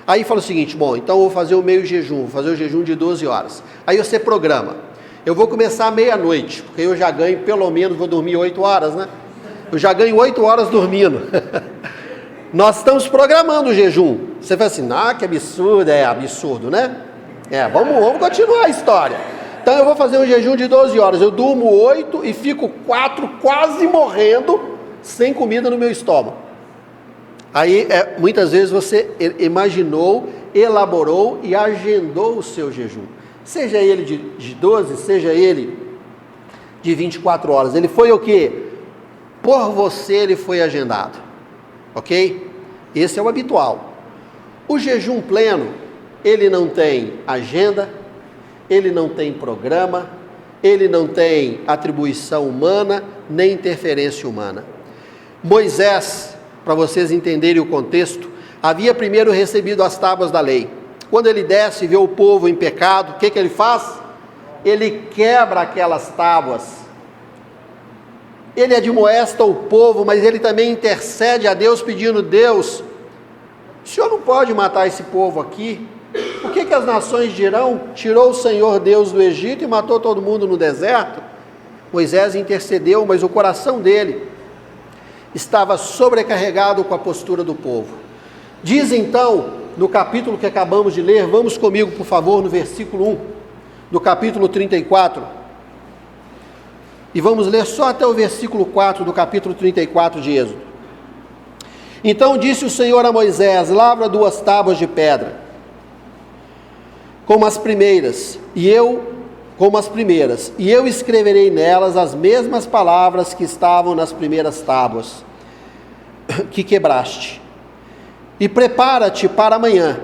Aí fala o seguinte, bom, então eu vou fazer o meio jejum, vou fazer o jejum de 12 horas. Aí você programa. Eu vou começar à meia-noite, porque eu já ganho, pelo menos, vou dormir 8 horas, né? Eu já ganho 8 horas dormindo. Nós estamos programando o jejum. Você fala assim, que absurdo, é absurdo, né? Vamos continuar a história. Então eu vou fazer um jejum de 12 horas, eu durmo 8 e fico 4 quase morrendo, sem comida no meu estômago. Aí, muitas vezes você imaginou, elaborou e agendou o seu jejum. Seja ele de 12, seja ele de 24 horas. Ele foi o quê? Por você ele foi agendado. Ok? Esse é o habitual. O jejum pleno, ele não tem agenda, ele não tem programa, ele não tem atribuição humana, nem interferência humana. Moisés, para vocês entenderem o contexto, havia primeiro recebido as tábuas da lei. Quando ele desce e vê o povo em pecado, o que ele faz? Ele quebra aquelas tábuas. Ele admoesta o povo, mas ele também intercede a Deus pedindo, Deus, o Senhor não pode matar esse povo aqui? O que as nações dirão? Tirou o Senhor Deus do Egito e matou todo mundo no deserto? Moisés intercedeu, mas o coração dele estava sobrecarregado com a postura do povo. Diz então, no capítulo que acabamos de ler, vamos comigo por favor no versículo 1, do capítulo 34, e vamos ler só até o versículo 4 do capítulo 34 de Êxodo. Então disse o Senhor a Moisés, lavra 2 tábuas de pedra, como as primeiras, e eu escreverei nelas as mesmas palavras que estavam nas primeiras tábuas que quebraste. E prepara-te para amanhã,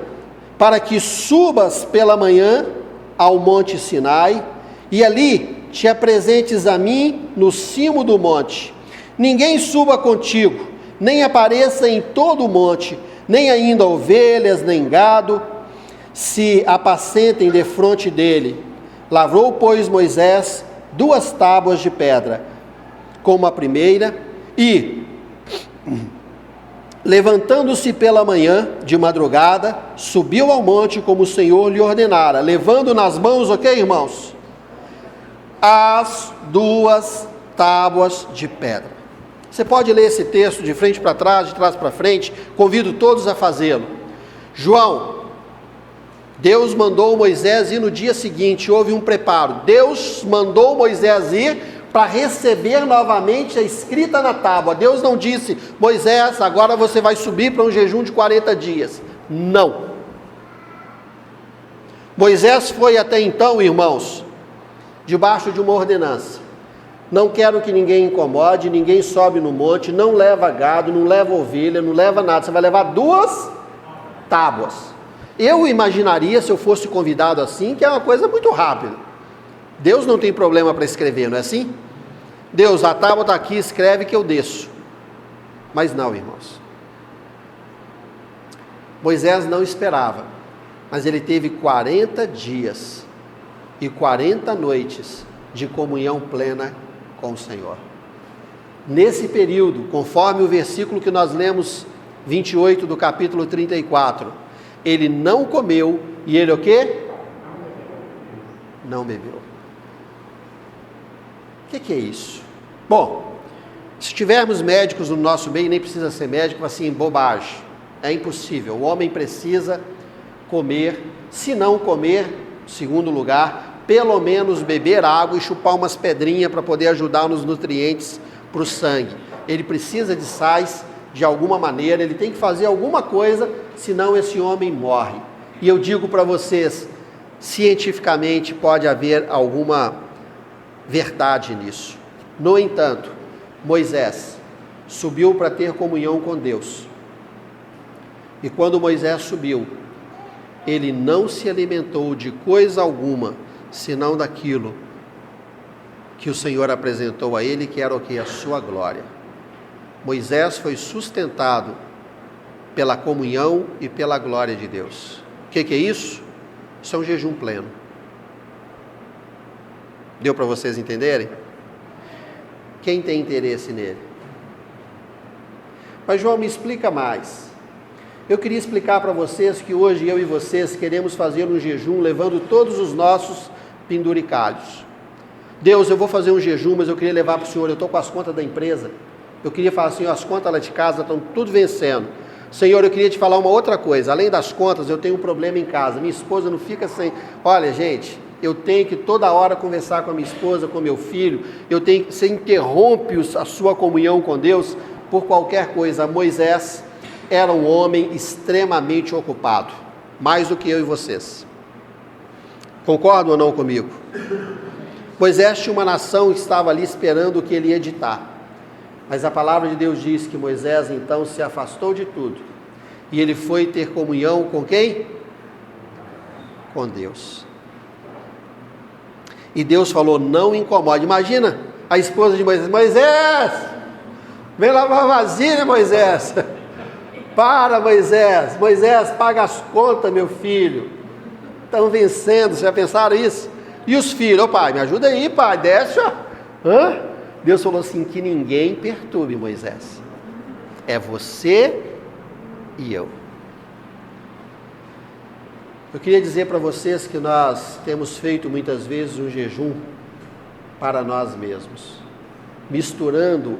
para que subas pela manhã ao monte Sinai, e ali te apresentes a mim no cimo do monte. Ninguém suba contigo, nem apareça em todo o monte, nem ainda ovelhas, nem gado, se apacentem defronte dele. Lavrou, pois, Moisés 2 tábuas de pedra, como a primeira, e, levantando-se pela manhã, de madrugada, subiu ao monte como o Senhor lhe ordenara, levando nas mãos, ok, irmãos? As 2 tábuas de pedra. Você pode ler esse texto de frente para trás, de trás para frente, convido todos a fazê-lo. João, Deus mandou Moisés ir no dia seguinte, houve um preparo. Deus mandou Moisés ir para receber novamente a escrita na tábua. Deus não disse, Moisés, agora você vai subir para um jejum de 40 dias. Não. Moisés foi até então, irmãos, debaixo de uma ordenança. Não quero que ninguém incomode, ninguém sobe no monte, não leva gado, não leva ovelha, não leva nada. Você vai levar 2 tábuas. Eu imaginaria, se eu fosse convidado assim, que é uma coisa muito rápida. Deus não tem problema para escrever, não é assim? Deus, a tábua está aqui, escreve que eu desço. Mas não, irmãos. Moisés não esperava, mas ele teve 40 dias e 40 noites de comunhão plena com o Senhor. Nesse período, conforme o versículo que nós lemos, 28 do capítulo 34, ele não comeu e ele o quê? Não bebeu. O que é isso? Bom, se tivermos médicos no nosso meio, nem precisa ser médico, assim, bobagem. É impossível. O homem precisa comer, se não comer, segundo lugar, pelo menos beber água e chupar umas pedrinhas para poder ajudar nos nutrientes para o sangue. Ele precisa de sais de alguma maneira, ele tem que fazer alguma coisa, senão esse homem morre. E eu digo para vocês, cientificamente pode haver alguma verdade nisso. No entanto, Moisés subiu para ter comunhão com Deus. E quando Moisés subiu, ele não se alimentou de coisa alguma, senão daquilo que o Senhor apresentou a ele, que era o que? A sua glória. Moisés foi sustentado pela comunhão e pela glória de Deus. O que é isso? Isso é um jejum pleno. Deu para vocês entenderem? Quem tem interesse nele? Mas João, me explica mais. Eu queria explicar para vocês que hoje eu e vocês queremos fazer um jejum levando todos os nossos penduricalhos. Deus, eu vou fazer um jejum, mas eu queria levar para o Senhor, eu estou com as contas da empresa. Eu queria falar assim, as contas lá de casa estão tudo vencendo. Senhor, eu queria te falar uma outra coisa. Além das contas, eu tenho um problema em casa. Minha esposa não fica sem... Olha, gente, eu tenho que toda hora conversar com a minha esposa, com meu filho. Você interrompe a sua comunhão com Deus por qualquer coisa. Moisés era um homem extremamente ocupado. Mais do que eu e vocês. Concordam ou não comigo? Moisés tinha uma nação que estava ali esperando o que ele ia ditar. Mas a palavra de Deus diz que Moisés então se afastou de tudo. E ele foi ter comunhão com quem? Com Deus. E Deus falou, não incomode. Imagina a esposa de Moisés. Moisés, vem lavar a vasilha, Moisés. Para, Moisés. Moisés, paga as contas, meu filho. Estão vencendo, vocês já pensaram isso? E os filhos? Ô pai, me ajuda aí, pai, desce, ó. Deus falou assim, que ninguém perturbe Moisés. É você e eu. Eu queria dizer para vocês que nós temos feito muitas vezes um jejum para nós mesmos, misturando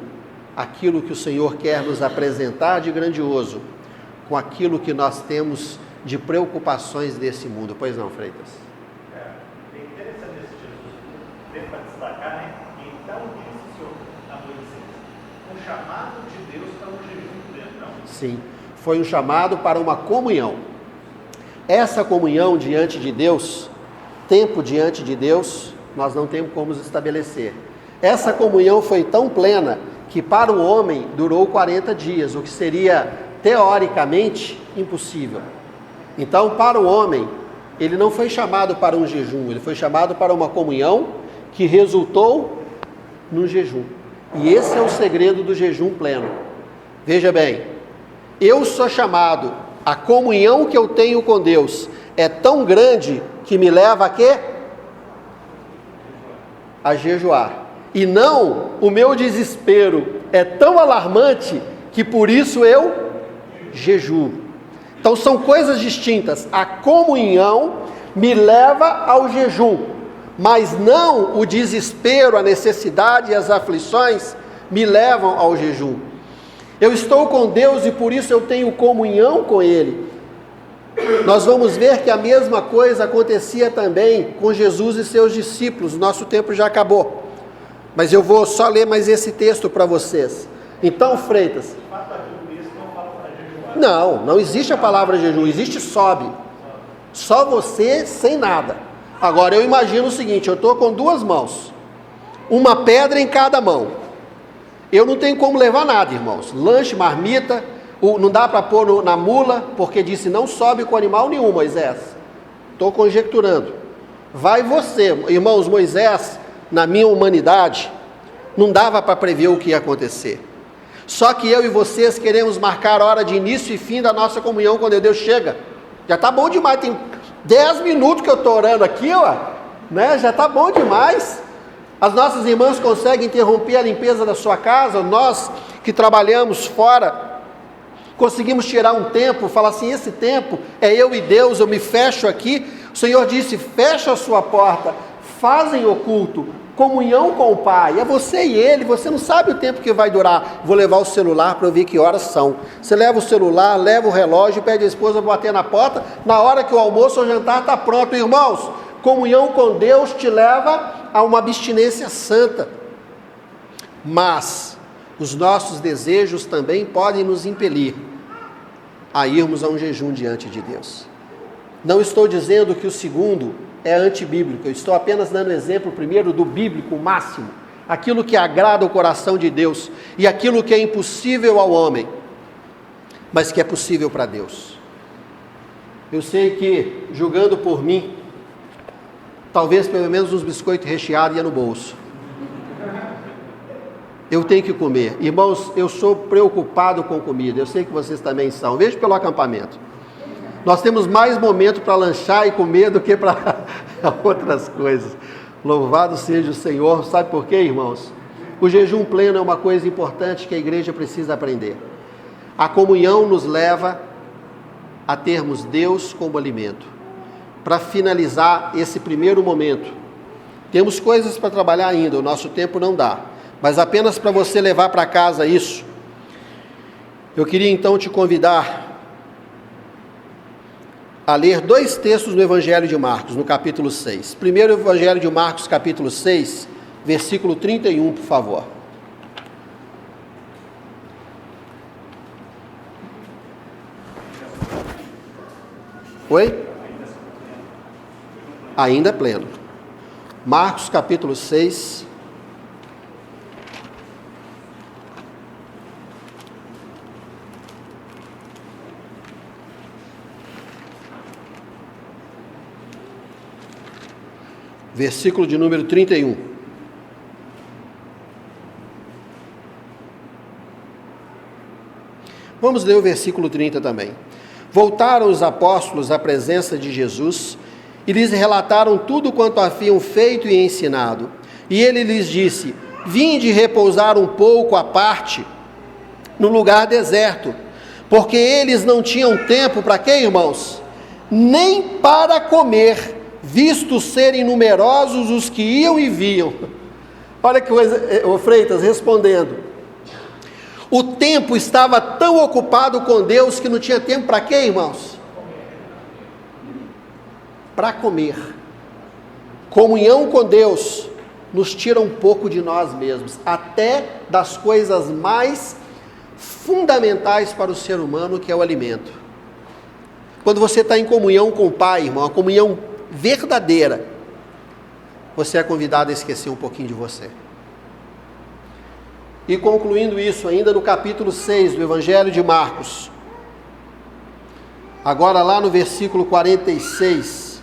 aquilo que o Senhor quer nos apresentar de grandioso com aquilo que nós temos de preocupações desse mundo. Pois não, Freitas? É interessante esse Jesus, tem para destacar, né? Então disse o Senhor a Moisés, um chamado de Deus para um jejum pleno, não? Sim, foi um chamado para uma comunhão. Essa comunhão diante de Deus, tempo diante de Deus, nós não temos como estabelecer. Essa comunhão foi tão plena que para o homem durou 40 dias, o que seria teoricamente impossível. Então, para o homem, ele não foi chamado para um jejum, ele foi chamado para uma comunhão que resultou no jejum. E esse é o segredo do jejum pleno. Veja bem, eu sou chamado, a comunhão que eu tenho com Deus é tão grande que me leva a quê? A jejuar. E não, o meu desespero é tão alarmante que por isso eu jejuo. Então são coisas distintas. A comunhão me leva ao jejum, mas não o desespero, a necessidade e as aflições me levam ao jejum. Eu estou com Deus e por isso eu tenho comunhão com Ele. Nós vamos ver que a mesma coisa acontecia também com Jesus e seus discípulos. Nosso tempo já acabou, mas eu vou só ler mais esse texto para vocês. Então, Freitas, não existe a palavra jejum, existe sobe. Só você sem nada. Agora eu imagino o seguinte, eu estou com duas mãos, uma pedra em cada mão. Eu não tenho como levar nada, irmãos. Lanche, marmita, não dá para pôr na mula, porque disse não sobe com animal nenhum, Moisés. Estou conjecturando. Vai você, irmãos. Moisés, na minha humanidade, não dava para prever o que ia acontecer. Só que eu e vocês queremos marcar a hora de início e fim da nossa comunhão quando Deus chega. Já está bom demais, tem 10 minutos que eu estou orando aqui, né? Já está bom demais. As nossas irmãs conseguem interromper a limpeza da sua casa, nós que trabalhamos fora, conseguimos tirar um tempo, falar assim, esse tempo é eu e Deus, eu me fecho aqui. O Senhor disse, fecha a sua porta, fazem oculto, comunhão com o Pai, é você e Ele, você não sabe o tempo que vai durar. Vou levar o celular para eu ver que horas são. Você leva o celular, leva o relógio, pede a esposa para bater na porta, na hora que o almoço ou o jantar está pronto. Irmãos, comunhão com Deus te leva a uma abstinência santa, mas os nossos desejos também podem nos impelir a irmos a um jejum diante de Deus. Não estou dizendo que o segundo é antibíblico, eu estou apenas dando exemplo primeiro do bíblico máximo, aquilo que agrada o coração de Deus e aquilo que é impossível ao homem, mas que é possível para Deus. Eu sei que, julgando por mim, talvez pelo menos uns biscoitos recheados ia no bolso. Eu tenho que comer. Irmãos, eu sou preocupado com comida, eu sei que vocês também são, vejo pelo acampamento. Nós temos mais momento para lanchar e comer do que para outras coisas. Louvado seja o Senhor. Sabe por quê, irmãos? O jejum pleno é uma coisa importante que a igreja precisa aprender. A comunhão nos leva a termos Deus como alimento. Para finalizar esse primeiro momento, temos coisas para trabalhar ainda, o nosso tempo não dá, mas apenas para você levar para casa isso, eu queria então te convidar a ler dois textos no Evangelho de Marcos, no capítulo 6. Primeiro, o Evangelho de Marcos, capítulo 6, versículo 31, por favor. Oi? Ainda pleno. Marcos capítulo 6. Versículo de número 31. Vamos ler o versículo 30 também. Voltaram os apóstolos à presença de Jesus e lhes relataram tudo quanto haviam feito e ensinado. E ele lhes disse: vinde repousar um pouco à parte, no lugar deserto, porque eles não tinham tempo para quê, irmãos? Nem para comer, visto serem numerosos os que iam e vinham. Olha que coisa, o Freitas respondendo. O tempo estava tão ocupado com Deus que não tinha tempo para quê, irmãos? Para comer. Comunhão com Deus nos tira um pouco de nós mesmos, até das coisas mais fundamentais para o ser humano, que é o alimento. Quando você está em comunhão com o Pai, irmão, a comunhão verdadeira, você é convidado a esquecer um pouquinho de você. E concluindo isso, ainda no capítulo 6 do Evangelho de Marcos, agora lá no versículo 46,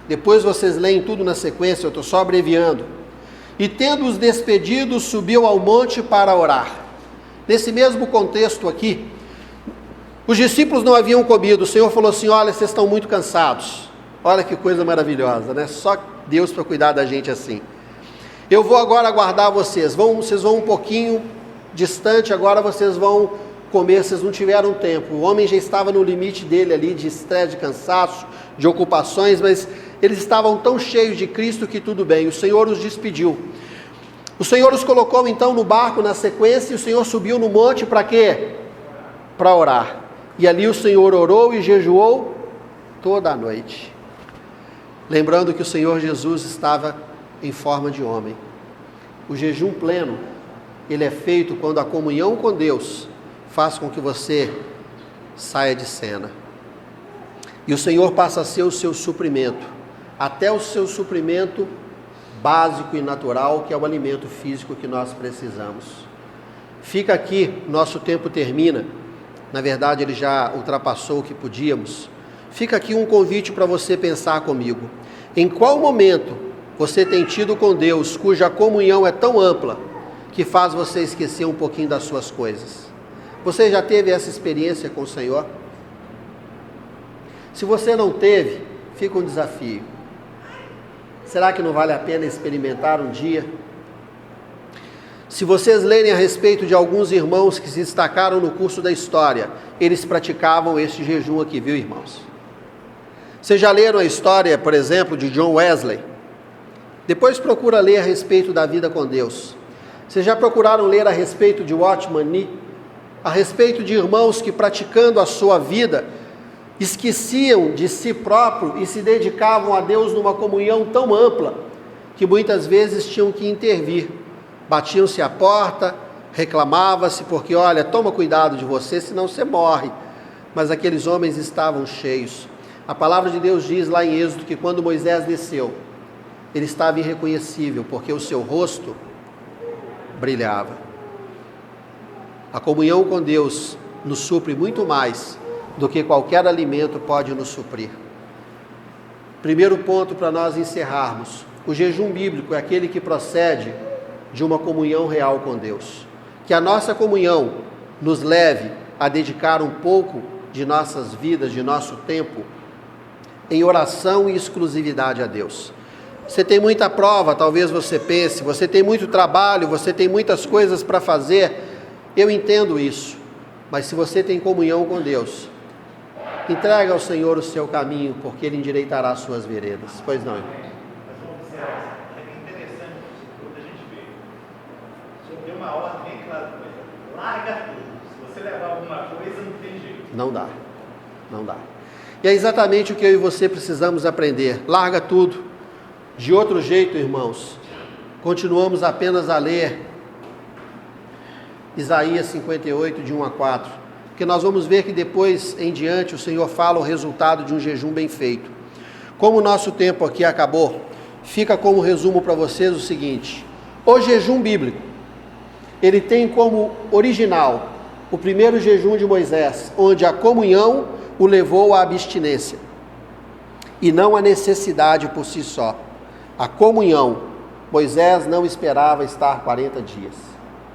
Depois vocês leem tudo na sequência, eu estou só abreviando. E tendo-os despedido, subiu ao monte para orar. Nesse mesmo contexto aqui, os discípulos não haviam comido. O Senhor falou assim: olha, vocês estão muito cansados. Olha que coisa maravilhosa, né? Só Deus para cuidar da gente assim. Eu vou agora aguardar vocês. Vocês vão um pouquinho distante, agora vocês vão comer. Vocês não tiveram tempo. O homem já estava no limite dele ali, de estresse, de cansaço, de ocupações, mas eles estavam tão cheios de Cristo que tudo bem. O Senhor os despediu. O Senhor os colocou então no barco na sequência, e o Senhor subiu no monte para quê? Para orar. E ali o Senhor orou e jejuou toda a noite. Lembrando que o Senhor Jesus estava em forma de homem. O jejum pleno, ele é feito quando a comunhão com Deus faz com que você saia de cena. E o Senhor passa a ser o seu suprimento, até o seu suprimento básico e natural, que é o alimento físico que nós precisamos. Fica aqui, nosso tempo termina. Na verdade, ele já ultrapassou o que podíamos. Fica aqui um convite para você pensar comigo. Em qual momento você tem tido com Deus, cuja comunhão é tão ampla, que faz você esquecer um pouquinho das suas coisas? Você já teve essa experiência com o Senhor? Se você não teve, fica um desafio. Será que não vale a pena experimentar um dia? Se vocês lerem a respeito de alguns irmãos que se destacaram no curso da história, eles praticavam este jejum aqui, viu, irmãos? Vocês já leram a história, por exemplo, de John Wesley? Depois procura ler a respeito da vida com Deus. Vocês já procuraram ler a respeito de Watchman Nee? A respeito de irmãos que, praticando a sua vida, esqueciam de si próprio e se dedicavam a Deus numa comunhão tão ampla, que muitas vezes tinham que intervir. Batiam-se à porta, reclamava-se, porque olha, toma cuidado de você, senão você morre. Mas aqueles homens estavam cheios. A palavra de Deus diz lá em Êxodo que quando Moisés desceu, ele estava irreconhecível, porque o seu rosto brilhava. A comunhão com Deus nos supre muito mais do que qualquer alimento pode nos suprir. Primeiro ponto para nós encerrarmos: o jejum bíblico é aquele que procede de uma comunhão real com Deus. Que a nossa comunhão nos leve a dedicar um pouco de nossas vidas, de nosso tempo, em oração e exclusividade a Deus. Você tem muita prova, talvez você pense, você tem muito trabalho, você tem muitas coisas para fazer, eu entendo isso, mas se você tem comunhão com Deus, entrega ao Senhor o seu caminho, porque Ele endireitará as suas veredas. Pois não, irmão? Mas vamos observar, é interessante quando a gente vê. O Senhor deu uma ordem bem clara, larga tudo. Se você levar alguma coisa, não tem jeito. Não dá, não dá. E é exatamente o que eu e você precisamos aprender. Larga tudo. De outro jeito, irmãos, continuamos apenas a ler Isaías 58, de 1 a 4, porque nós vamos ver que depois em diante o Senhor fala o resultado de um jejum bem feito. Como o nosso tempo aqui acabou, fica como resumo para vocês o seguinte: o jejum bíblico, ele tem como original o primeiro jejum de Moisés, onde a comunhão o levou à abstinência, e não a necessidade por si só. A comunhão, Moisés não esperava estar 40 dias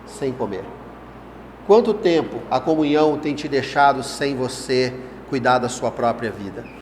sem comer. Quanto tempo a comunhão tem te deixado sem você cuidar da sua própria vida?